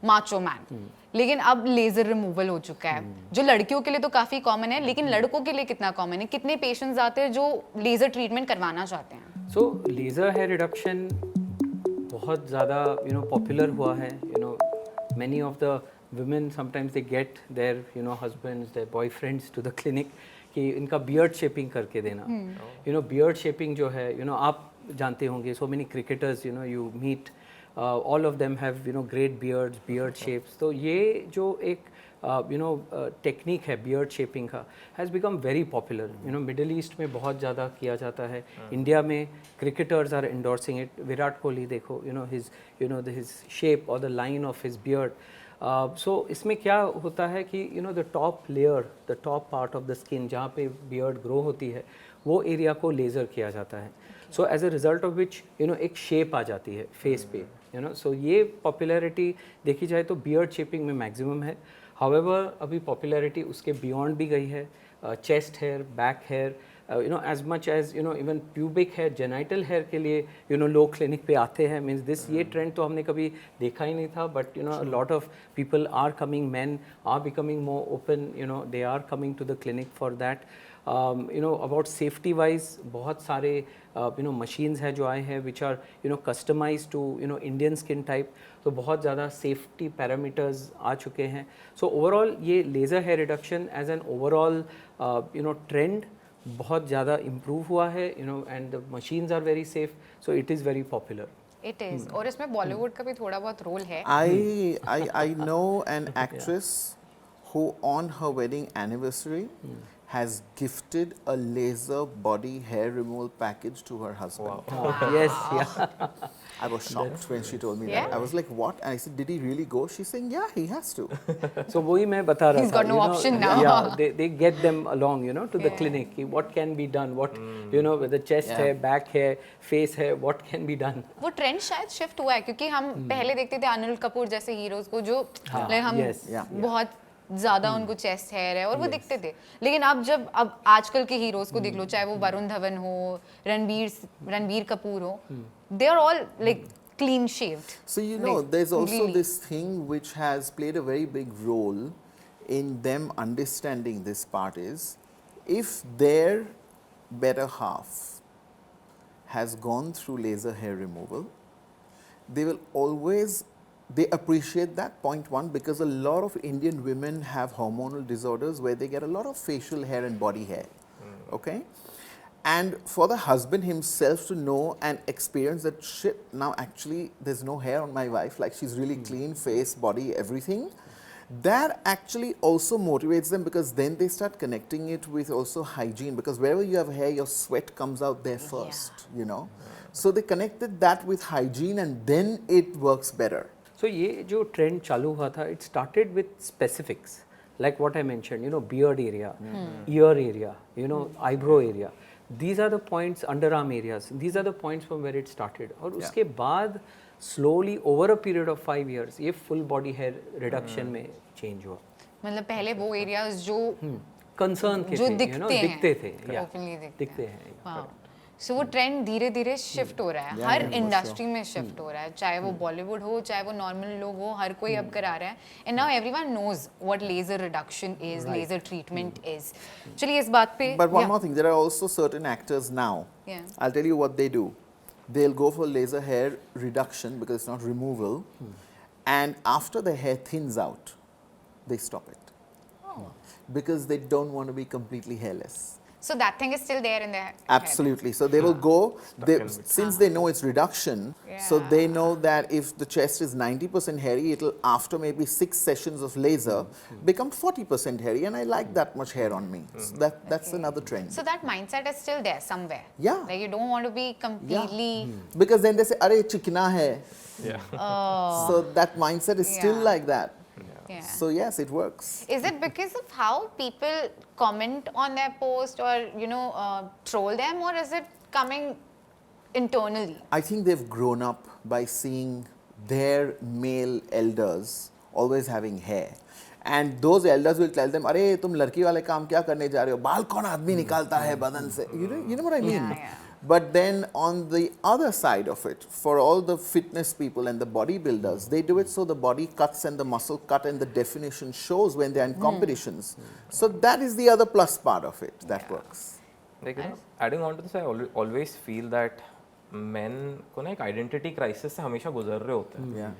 माचो मैन. लेकिन अब लेज़र रिमूवल हो चुका है, जो लड़कियों के लिए तो काफ़ी कॉमन है, लेकिन लड़कों के लिए कितना कॉमन है? कितने पेशेंट्स आते हैं जो लेज़र ट्रीटमेंट करवाना चाहते हैं? सो लेज़र हेयर रिडक्शन बहुत ज़्यादा पॉपुलर हुआ है. Many of the women sometimes they get their husbands, their boyfriends to the clinic कि इनका बियर्ड शेपिंग करके देना. बियर्ड शेपिंग जो है आप जानते होंगे, so many cricketers you meet, all of them have great beards, beard shapes. तो ये जो एक टेक्निक है बियर्ड शेपिंग का has become very popular. Middle East में बहुत ज़्यादा किया जाता है. इंडिया में cricketers are endorsing it. Virat Kohli देखो, हिज शेप और the line of his beard. So इसमें क्या होता है कि the top layer, the top part of the skin जहाँ पे बियर्ड ग्रो होती है, वो एरिया को लेज़र किया जाता है. So as a result of which एक शेप आ जाती है फेस पे. सो ये पॉपुलैरिटी देखी जाए तो बियर्ड शेपिंग में मैक्सिमम है. हाउएवर अभी पॉपुलैरिटी उसके बियॉन्ड भी गई है. Chest hair, back hair, as much as even pubic hair, genital hair के लिए लोग क्लिनिक पे आते हैं. मीन्स दिस ये ट्रेंड तो हमने कभी देखा ही नहीं था, but lot of people are coming, men are becoming more open, they are coming to the clinic for that. About safety wise बहुत सारे मशीन्स हैं जो आए हैं which are customize to Indian skin type. तो बहुत ज़्यादा सेफ्टी पैरामीटर्स आ चुके हैं. सो ओवरऑल ये laser hair reduction as an overall trend बहुत ज़्यादा इम्प्रूव हुआ है. And the machines are very safe, so it is very popular. It is. और इसमें बॉलीवुड का भी थोड़ा बहुत रोल है. I know an actress who on her wedding anniversary has gifted a laser body hair removal package to her husband. Yes, yeah. I was shocked when she told me Yeah. that. I was like, "What?" And I said, "Did he really go?" She's saying, "Yeah, he has to." So वही मैं बता रहा था. He's got no option now. Yeah, they get them along, to the clinic. कि what can be done? What with the chest Yeah. है, back है, face है, what can be done? वो ट्रेंड शायद शिफ्ट हुआ है, क्योंकि हम पहले देखते थे अनिल कपूर जैसे हीरोज को जो like हम yes, yeah. बहुत ज़्यादा उनको चेस्ट हेयर है और वो दिखते थे. लेकिन अब आजकल के हीरोज को देख लो, चाहे वो वरुण धवन हो, रणबीर कपूर हो, they are all like clean shaved. So there's also this thing which has played a very big role in them understanding this part is, if their better half has gone through laser hair removal, they will always, they appreciate that, point one, because a lot of Indian women have hormonal disorders where they get a lot of facial hair and body hair. Okay? And for the husband himself to know and experience that shit, now actually there's no hair on my wife, like she's really clean, face, body, everything. That actually also motivates them, because then they start connecting it with also hygiene, because wherever you have hair, your sweat comes out there first, you know. So they connected that with hygiene, and then it works better. So ये जो trend चालू हुआ था, it started with specifics, like what I mentioned, you know, beard area, ear area, you know, eyebrow area. These are the points, underarm areas. These are the points from where it started. और उसके बाद slowly over a period of 5 years, ये full body hair reduction में change हुआ. मतलब पहले वो areas जो Concern के जो थे, you know, दिखते थे, yeah, openly दिखते हैं. हाँ. सो वो ट्रेंड धीरे धीरे शिफ्ट हो रहा है, हर इंडस्ट्री में शिफ्ट हो रहा है, चाहे वो बॉलीवुड हो, चाहे वो नॉर्मल लोग हो, हर कोई अब करा रहा है. And now everyone knows what laser reduction is, laser treatment is. चलिए इस बात पे. But one more thing, there are also certain actors now. Yeah. I'll tell you what they do. They'll go for laser hair reduction because it's not removal. And after the hair thins out, they stop it. Because they don't want to be completely hairless. So that thing is still there in their head. Absolutely. So they will go, since they know it's reduction, so they know that if the chest is 90% hairy, it'll, after maybe 6 sessions of laser, become 40% hairy. And I like that much hair on me. So that's another trend. So that mindset is still there somewhere. Yeah. Like you don't want to be completely. Because then they say, "Arey chikna hai." Yeah. So that mindset is still Yeah. like that. Yeah. So yes, it works. Is it because of how people comment on their post or troll them, or is it coming internally? I think they've grown up by seeing their male elders always having hair. And those elders will tell them, "अरे तुम लड़की वाले काम क्या करने जा रहे हो? बाल कौन आदमी निकालता है बदन से?" You know what I mean? Yeah. But then on the other side of it, for all the fitness people and the bodybuilders, they do it so the body cuts and the muscle cut and the definition shows when they're in competitions. So that is the other plus part of it that works. Like, you know, adding on to this, I always feel that men को ना एक identity crisis से हमेशा गुजर रहे होते हैं. Yeah.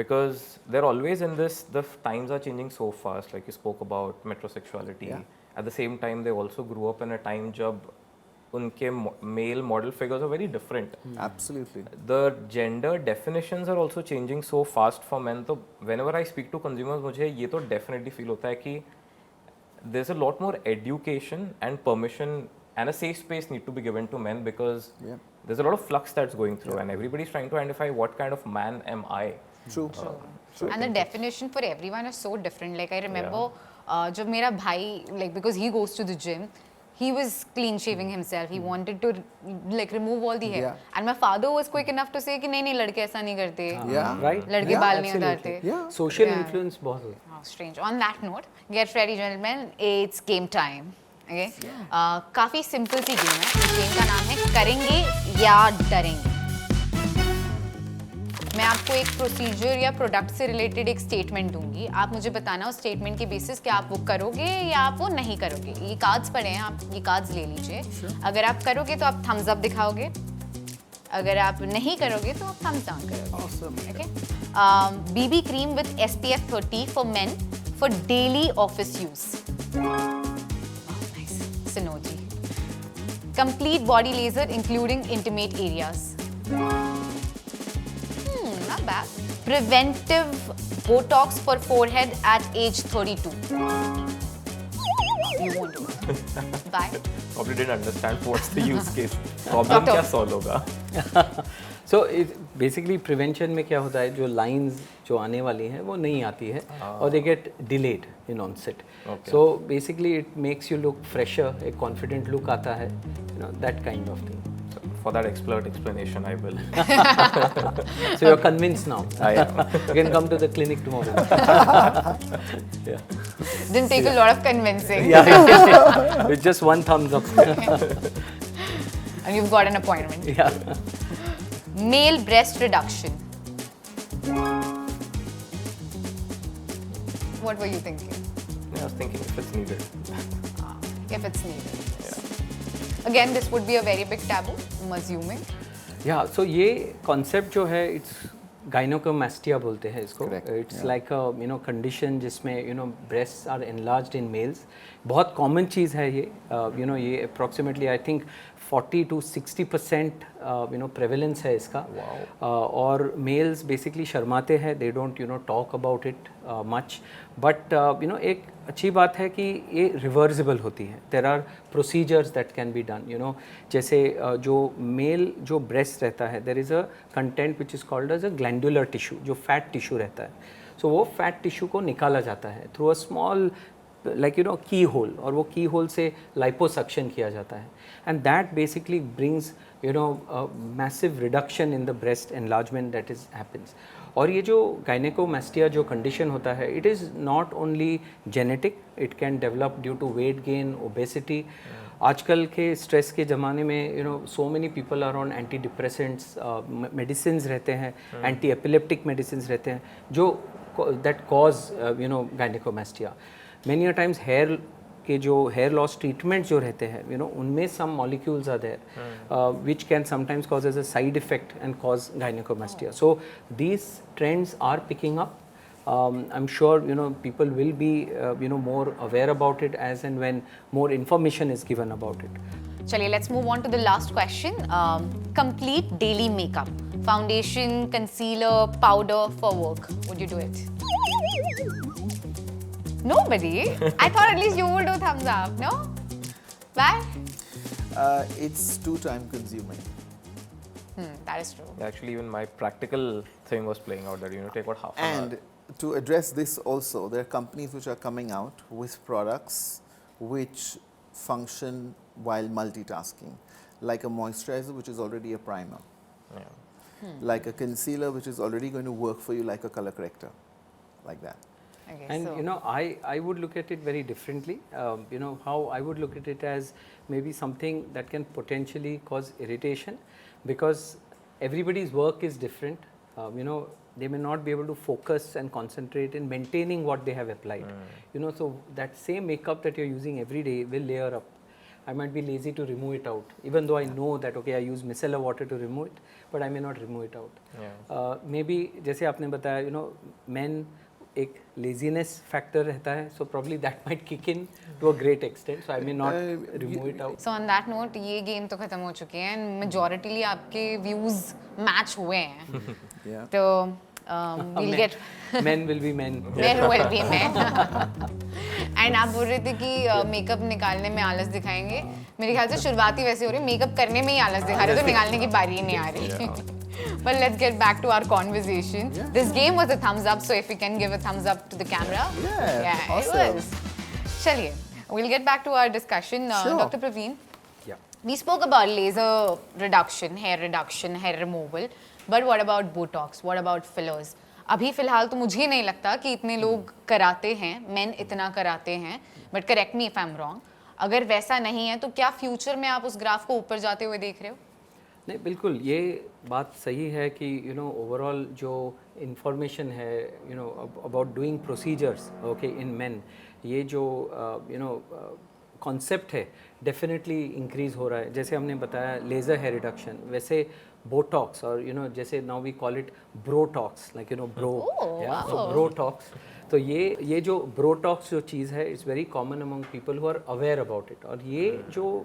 Because they're always in this, the times are changing so fast, like you spoke about metrosexuality. Yeah. At the same time, they also grew up in a time जब उनके male model figures are very different. Absolutely. The gender definitions are also changing so fast for men. So whenever I speak to consumers, मुझे ये तो definitely feel होता है कि there's a lot more education and permission and a safe space need to be given to men, because there's a lot of flux that's going through and everybody's trying to identify what kind of man am I. True. And the definition for everyone is so different. Like I remember, जब मेरा भाई, like because he goes to the gym, he was clean shaving himself. He wanted to like remove all the hair. Yeah. And my father was quick enough to say कि नहीं लड़के ऐसा नहीं करते. Yeah. Right? लड़के बाल नहीं उतारते. Yeah. Social Yeah. influence बहुत है. How strange. On that note, get ready gentlemen, it's game time. Okay? काफी सिंपल सी गेम है. इस गेम का नाम है करेंगे या डरेंगे. मैं आपको एक प्रोसीजर या प्रोडक्ट से रिलेटेड एक स्टेटमेंट दूंगी. आप मुझे बताना उस स्टेटमेंट के बेसिस कि आप वो करोगे या आप वो नहीं करोगे. ये कार्ड्स पड़े हैं, आप ये कार्ड्स ले लीजिए. अगर आप करोगे तो आप थम्स अप दिखाओगे, अगर आप नहीं करोगे तो आप थम्स डाउन करोगे. Awesome. Okay? BB cream with SPF 30 for men for daily office use. Oh, nice. Synergy. Complete body laser including intimate areas. Not bad. Preventive Botox for forehead at age 32. You won't do it. Bye. Probably didn't understand what's the use case. Problem क्या solve होगा? So basically prevention में क्या होता है, जो lines जो आने वाली हैं वो नहीं आती है और they get delayed in onset. Okay. So basically it makes you look fresher, एक confident look आता है, you know, that kind of thing. For that explanation, I will. So you're convinced now. I am. You can come to the clinic tomorrow. Yeah. Didn't take a lot of convincing. Yeah. With just one thumbs up. And you've got an appointment. Yeah. Male breast reduction. What were you thinking? I was thinking if it's needed. If it's needed. Again, this would be a very big taboo, I'm assuming. Yeah. So ये concept जो है, it's gynecomastia बोलते हैं इसको. Correct. It's like a condition जिसमें breasts are enlarged in males. बहुत common चीज़ है ये. ये approximately I think 40 to 60% prevalence है इसका. और males basically शर्माते हैं, they don't talk about it much. But एक अच्छी बात है कि ये रिवर्सिबल होती है. There are procedures that can be done. जैसे जो मेल जो ब्रेस्ट रहता है, there is a content which is called as a glandular tissue, जो फैट टिश्यू रहता है. So वो फैट टिश्यू को निकाला जाता है through a small key hole, और वो की होल से लाइपोसक्शन किया जाता है. And that basically brings massive reduction in the breast enlargement that is happens. और ये जो गायनेकोमास्टिया जो कंडीशन होता है, it is not only genetic, it can develop due to weight gain, obesity. आजकल के स्ट्रेस के ज़माने में so many people are on anti depressants, medicine रहते हैं, एंटी एपिलेप्टिक मेडिसिन रहते हैं जो that cause gynaecomastia. Many a times hair के जो हेयर लॉस ट्रीटमेंट जो रहते हैं उनमें some molecules are there which can sometimes cause as a side effect and cause gynaecomastia. So these trends are picking up. I'm sure people will be more aware about it as and when more information is given about it. चलिए, let's move on to the last question. Complete daily makeup, foundation, concealer, powder for work. Would you do it? Nobody. I thought at least you would do thumbs up. No? Why? It's too time consuming. That is true. Actually, even my practical thing was playing out that take what half an hour. And to address this also, there are companies which are coming out with products which function while multitasking, like a moisturizer which is already a primer, Yeah. like a concealer which is already going to work for you like a color corrector, like that. Okay, And so I would look at it very differently. How I would look at it as maybe something that can potentially cause irritation, because everybody's work is different. They may not be able to focus and concentrate in maintaining what they have applied. So that same makeup that you're using every day will layer up. I might be lazy to remove it out, even though I know that okay, I use micellar water to remove it, but I may not remove it out. Maybe जैसे आपने बताया men एक laziness factor रहता है, so probably that might kick in to a great extent, so I may not remove it out. so on that note, ये game तो खत्म हो चुके हैं and majority आपके views match हुए हैं. Yeah. तो we'll get Men will be men. men will be men. And आप बोल रहे थे कि मेकअप निकालने में आलस दिखाएंगे. मेरे ख्याल से शुरुआती वैसे हो रही है, मेकअप करने में ही आलस दिखा रहे, तो निकालने की बारी ही नहीं आ रही. But let's get back to our conversation. This game was a thumbs up, so if you can give a thumbs up to the camera. Yeah, it awesome. was. चलिए, we'll get back to our discussion. Sure. Dr. Praveen, Yeah. we spoke about laser reduction, hair removal. But what about Botox? What about fillers? अभी फिलहाल तो मुझे नहीं लगता कि इतने लोग कराते हैं, मेन इतना कराते हैं. But correct me if I am wrong. अगर वैसा नहीं है तो क्या फ्यूचर में आप उस ग्राफ को ऊपर जाते हुए देख रहे हो? नहीं, बिल्कुल ये बात सही है कि ओवरऑल जो इंफॉर्मेशन है about doing procedures okay in main, ये जो कॉन्सेप्ट है डेफिनेटली इंक्रीज़ हो रहा है. जैसे हमने बताया लेज़र हेयर रिडक्शन, वैसे बोटॉक्स और जैसे now we call it brotox, like bro, so brotox. तो ये जो ब्रोटॉक्स जो चीज़ है, it's very common among people who are aware about it. और ये जो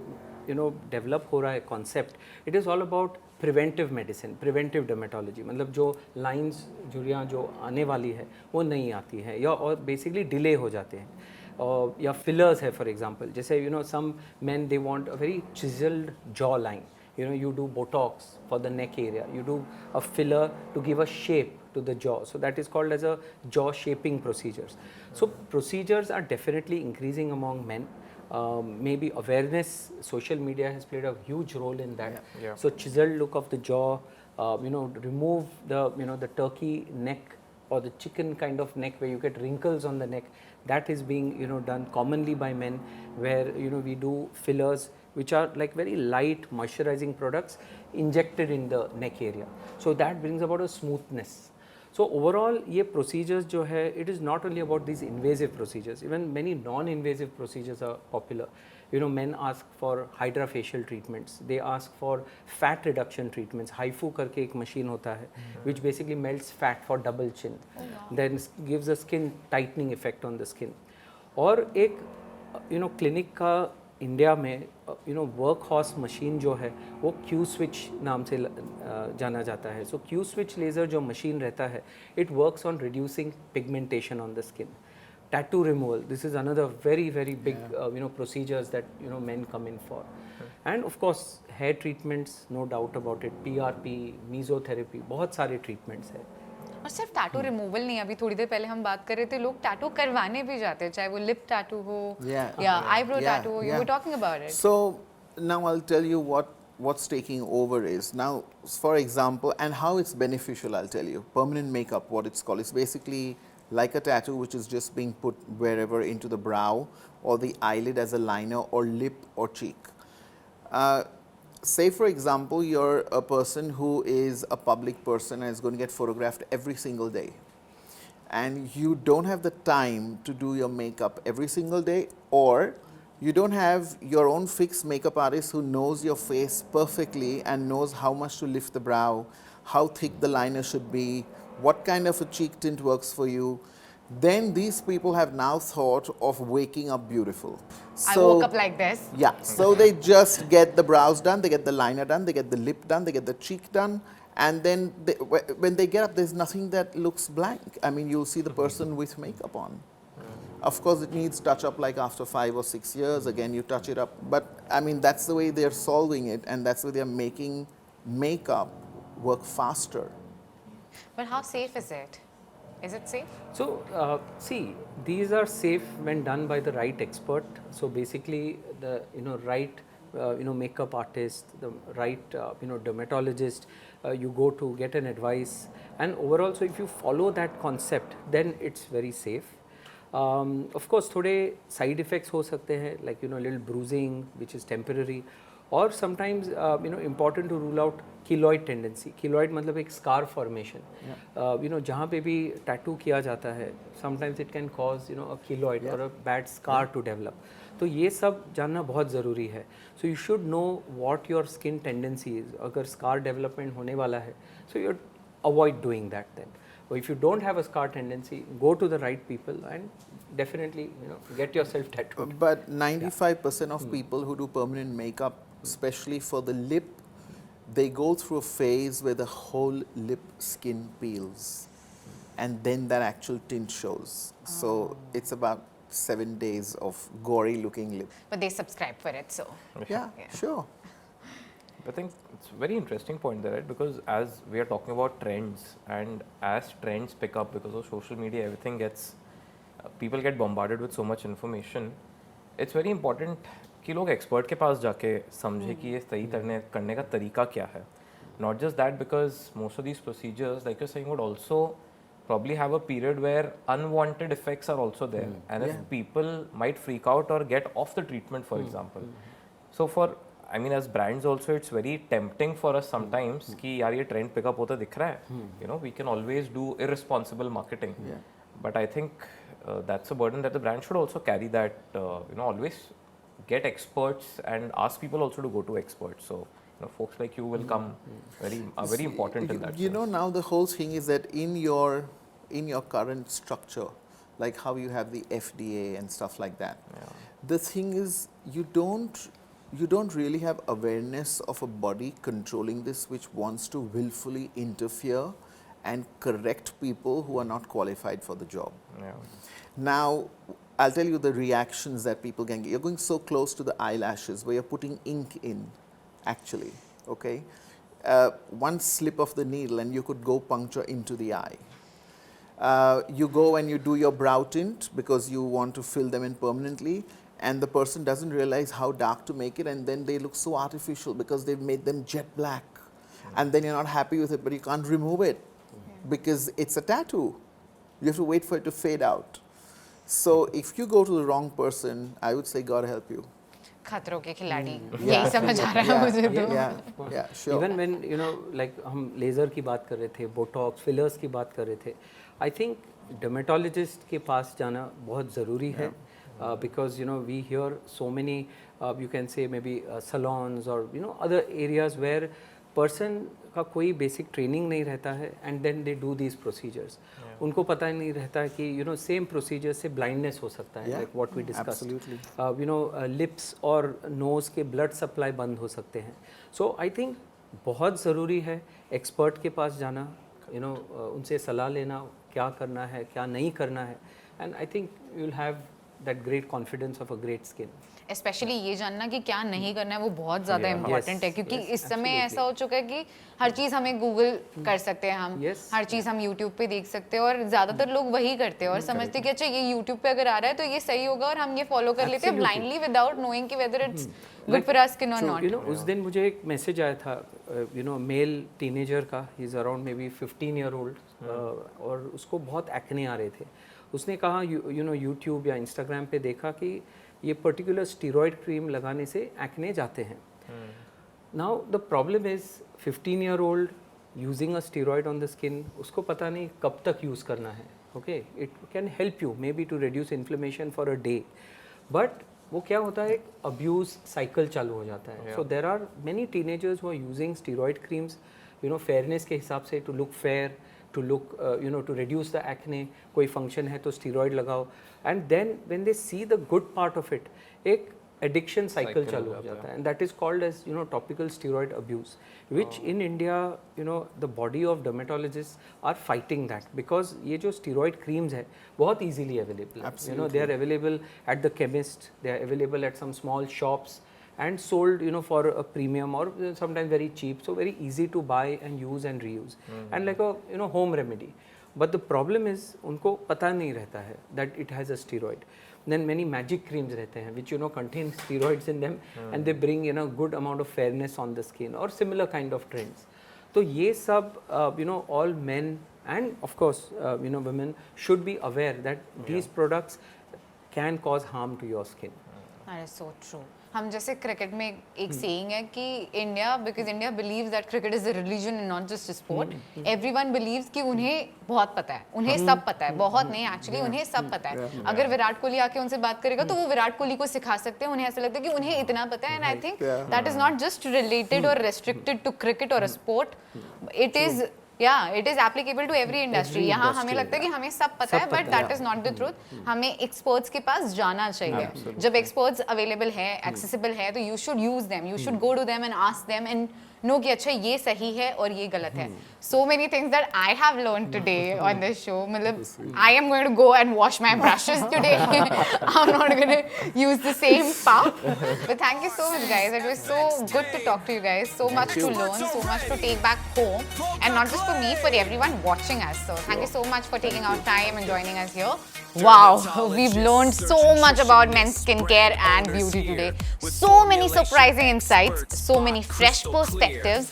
डेवलप हो रहा है concept, it is all about preventive medicine, preventive dermatology. मतलब जो लाइंस झुर्रियाँ जो आने वाली है वो नहीं आती है, या और बेसिकली डिले हो जाते हैं. या फिलर्स है फॉर एग्जांपल, जैसे some man they want a very chiselled jaw line. You do Botox for the neck area, you do a filler to give a shape to the jaw, so that is called as a jaw shaping procedures. So procedures are definitely increasing among men. Maybe awareness, social media has played a huge role in that. Yeah. So chiseled look of the jaw, remove the the turkey neck or the chicken kind of neck where you get wrinkles on the neck. That is being done commonly by men, where we do fillers which are like very light moisturizing products injected in the neck area, so that brings about a smoothness. So overall ये procedures जो है, it is not only about these invasive procedures, even many non-invasive procedures are popular. Men ask for hydrofacial treatments, they ask for fat reduction treatments. HIFU करके एक machine होता है which basically melts fat for double chin, then gives a skin tightening effect on the skin. और एक clinic का India में work horse machine जो है वो क्यू स्विच नाम से जाना जाता है. सो क्यू स्विच लेज़र जो मशीन रहता है, it works on reducing pigmentation on the skin. Tattoo removal, this is another very big procedures that men come in for. And of course hair treatments, no doubt about it, PRP, mesotherapy, बहुत सारे treatments है. और सिर्फ tattoo removal नहीं, अभी थोड़ी देर पहले हम बात कर रहे थे, लोग टैटू करवाने भी जाते हैं, चाहे वो लिप टैटू हो या आईब्रो टैटू हो. You were talking about it. So now I'll tell you what's taking over is now, for example, and how it's beneficial. I'll tell you, permanent makeup, what it's called, is basically like a tattoo which is just being put wherever into the brow or the eyelid as a liner or lip or cheek. Say for example you're a person who is a public person and is going to get photographed every single day, and you don't have the time to do your makeup every single day, or you don't have your own fixed makeup artist who knows your face perfectly and knows how much to lift the brow, how thick the liner should be, what kind of a cheek tint works for you, then these people have now thought of waking up beautiful. I woke up like this. Yeah, so they just get the brows done, they get the liner done, they get the lip done, they get the cheek done, and then when they get up, there's nothing that looks blank. I mean, you'll see the person with makeup on. Of course, it needs touch up like after 5 or 6 years. Again, you touch it up. But I mean, that's the way they're solving it, and that's the way they're making makeup work faster. But how safe is it? Is it safe? So see, these are safe when done by the right expert. So basically the right makeup artist, the right dermatologist you go to get an advice, and overall, so if you follow that concept, then it's very safe. Of course थोड़े side effects हो सकते हैं, like little bruising which is temporary, or sometimes important to rule out keloid tendency. Keloid मतलब एक scar formation. जहाँ पे भी tattoo किया जाता है, sometimes it can cause a keloid or a bad scar to develop. तो ये सब जानना बहुत ज़रूरी है. So you should know what your skin tendency is. अगर scar development होने वाला है, so you avoid doing that then. Or if you don't have a scar tendency, go to the right people and definitely get yourself tattooed. But 95% of people who do permanent makeup, especially for the lip, they go through a phase where the whole lip skin peels, and then that actual tint shows. So it's about 7 days of gory looking lip. But they subscribe for it, so. Yeah, sure. I think it's a very interesting point there, right? Because as we are talking about trends, and as trends pick up because of social media, everything gets, people get bombarded with so much information. It's very important कि लोग expert के पास जाके समझे कि ये सही करने का तरीका क्या है. Not just that, because most of these procedures, like you're saying, would also probably have a period where unwanted effects are also there, and if people might freak out or get off the treatment, for example. So for, I mean, as brands also, it's very tempting for us sometimes कि यार ये trend pick up होता दिख रहा है. We can always do irresponsible marketing. But I think that's a burden that the brand should also carry, that always get experts and ask people also to go to experts. So folks like you will come very important in that sense. Now the whole thing is that in your current structure, like how you have the FDA and stuff like that, the thing is you don't really have awareness of a body controlling this which wants to willfully interfere and correct people who are not qualified for the job. Now, I'll tell you the reactions that people can get. You're going so close to the eyelashes where you're putting ink in, actually, okay? One slip of the needle and you could go puncture into the eye. You go and you do your brow tint because you want to fill them in permanently, and the person doesn't realize how dark to make it, and then they look so artificial because they've made them jet black. And then you're not happy with it, but you can't remove it because it's a tattoo. You have to wait for it to fade out. So if you go to the wrong person, I would say God help you. खतरों के खिलाड़ी यही समझ आ रहा है मुझे तो. Yeah, sure. Even when like हम लेज़र की बात कर रहे थे, बोटॉक्स, फिलर्स की बात कर रहे थे, I think dermatologist के पास जाना बहुत ज़रूरी है. Because we hear so many you can say maybe salons or other areas where person का कोई बेसिक ट्रेनिंग नहीं रहता है and then they do these procedures. उनको पता ही नहीं रहता है कि सेम प्रोसीजर से ब्लाइंडनेस हो सकता है, like what we discussed. Lips और नोज़ के ब्लड सप्लाई बंद हो सकते हैं. सो आई थिंक बहुत ज़रूरी है एक्सपर्ट के पास जाना, उनसे सलाह लेना, क्या करना है क्या नहीं करना है, and I think you will have that great confidence of a great skin. Specially ये जानना कि क्या नहीं करना है वो बहुत ज़्यादा इम्पोर्टेंट है, क्योंकि इस समय ऐसा हो चुका है कि हर चीज़ हमें गूगल कर सकते हैं हम, हर चीज़ हम यूट्यूब पे देख सकते हैं, और ज़्यादातर लोग वही करते हैं और समझते हैं कि अच्छा ये यूट्यूब पे अगर आ रहा है तो ये सही होगा और हम ये फॉलो कर लेते हैं ब्लाइंडली विदाउट नोइंग कि whether it's good for our skin और नॉट. उस दिन मुझे एक मैसेज आया था, मेल टीनेजर का, he is around may be 15 year old, और उसको बहुत एक्ने आ रहे थे. उसने कहा यूट्यूब या इंस्टाग्राम पे देखा कि ये पर्टिकुलर स्टीरॉयड क्रीम लगाने से एक्ने जाते हैं. Now the problem is 15 year old using a steroid on the skin, उसको पता नहीं कब तक यूज़ करना है. Okay, it can help you maybe to reduce inflammation for a day, but वो क्या होता है, एक अब्यूज़ साइकिल चालू हो जाता है. So there are many teenagers who are using steroid creams fairness के हिसाब से, to look fair, to look to reduce the acne. कोई function है तो steroid लगाओ, and then when they see the good part of it, एक addiction cycle चालू हो जाता है, and that is called as topical steroid abuse, which in India the body of dermatologists are fighting that, because ये जो steroid creams है बहुत easily available. Absolutely. They are available at the chemist, they are available at some small shops and sold for a premium or sometimes very cheap, so very easy to buy and use and reuse, and like a home remedy. But the problem is उनको पता नहीं रहता है that it has a steroid. Then many magic creams रहते हैं which contain steroids in them, and they bring good amount of fairness on the skin or similar kind of trends. तो ये सब all men and of course women should be aware that these products can cause harm to your skin. That is so true. हम जैसे cricket में एक saying है कि India, because India believes that cricket is a religion and not just a sport, everyone believes कि उन्हें बहुत पता है, उन्हें सब पता है, बहुत नहीं एक्चुअली उन्हें सब पता है. अगर विराट कोहली आके उनसे बात करेगा तो वो विराट कोहली को सिखा सकते हैं, उन्हें ऐसा लगता है कि उन्हें इतना पता है. And I think that is not just related और रेस्ट्रिक्टेड टू क्रिकेट और a sport, it is it is applicable to every industry. यहाँ हमें लगता है कि हमें सब पता है, but that is not the truth. हमें एक्सपर्ट्स के पास जाना चाहिए. जब एक्सपर्ट्स अवेलेबल है, एक्सेसिबल है, तो you should use them, you should go to them and ask them and know कि अच्छा ये सही है और ये गलत है. So many things that I have learn today on this show. मतलब I am going to go and wash my brushes today. I am not going to use the same pouch. But thank you so much guys, it was so good to talk to you guys. So much to learn, so much to take back home, and not just for me, for everyone watching us. So thank you so much for taking our time and joining us here. Wow, we've learned so much about men's skincare and beauty today. So many surprising insights, so many fresh perspectives.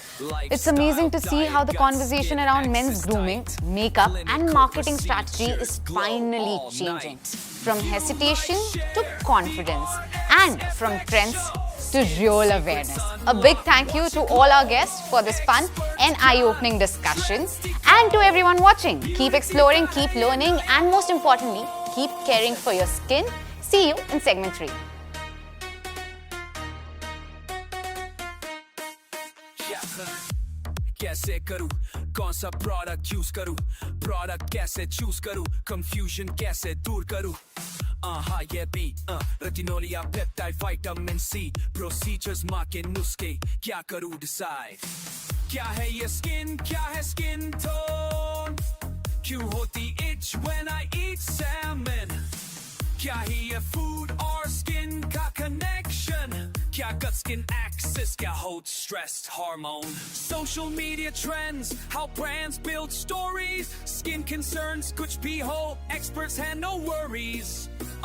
It's amazing to see how the conversation around men's grooming, makeup and marketing strategy is finally changing. From hesitation to confidence, and from trends to real awareness. A big thank you to all our guests for this fun and eye-opening discussions, and to everyone watching. Keep exploring, keep learning, and most importantly, keep caring for your skin. See you in segment 3. कैसे करूं, कौन सा product use करूं, product कैसे choose करूं, confusion कैसे दूर करूं. हाँ ये भी रेटिनोलिया पेप्टाइड विटामिन सी प्रोसीजर्स माँ के नुस्खे क्या करूं डिसाइड. क्या है ये स्किन, क्या है स्किन टोन, क्यों होती itch when I eat salmon. क्या ही ये फूड और स्किन का कनेक्शन, क्या gut skin axis, क्या holds stressed hormone. Social media trends, how brands build stories, skin concerns कुछ भी हो, experts have no worries.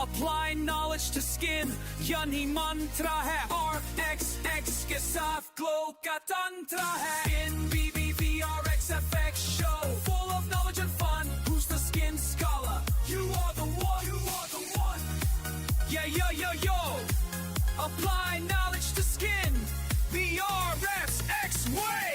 Apply knowledge to skin, यही मंत्र है, RXX के साथ glow का तंत्र है. Skin BBB RXFX show, full of knowledge and fun. Who's the skin scholar? You are the one. You are the one. Yo. Apply knowledge to skin. The RXX way.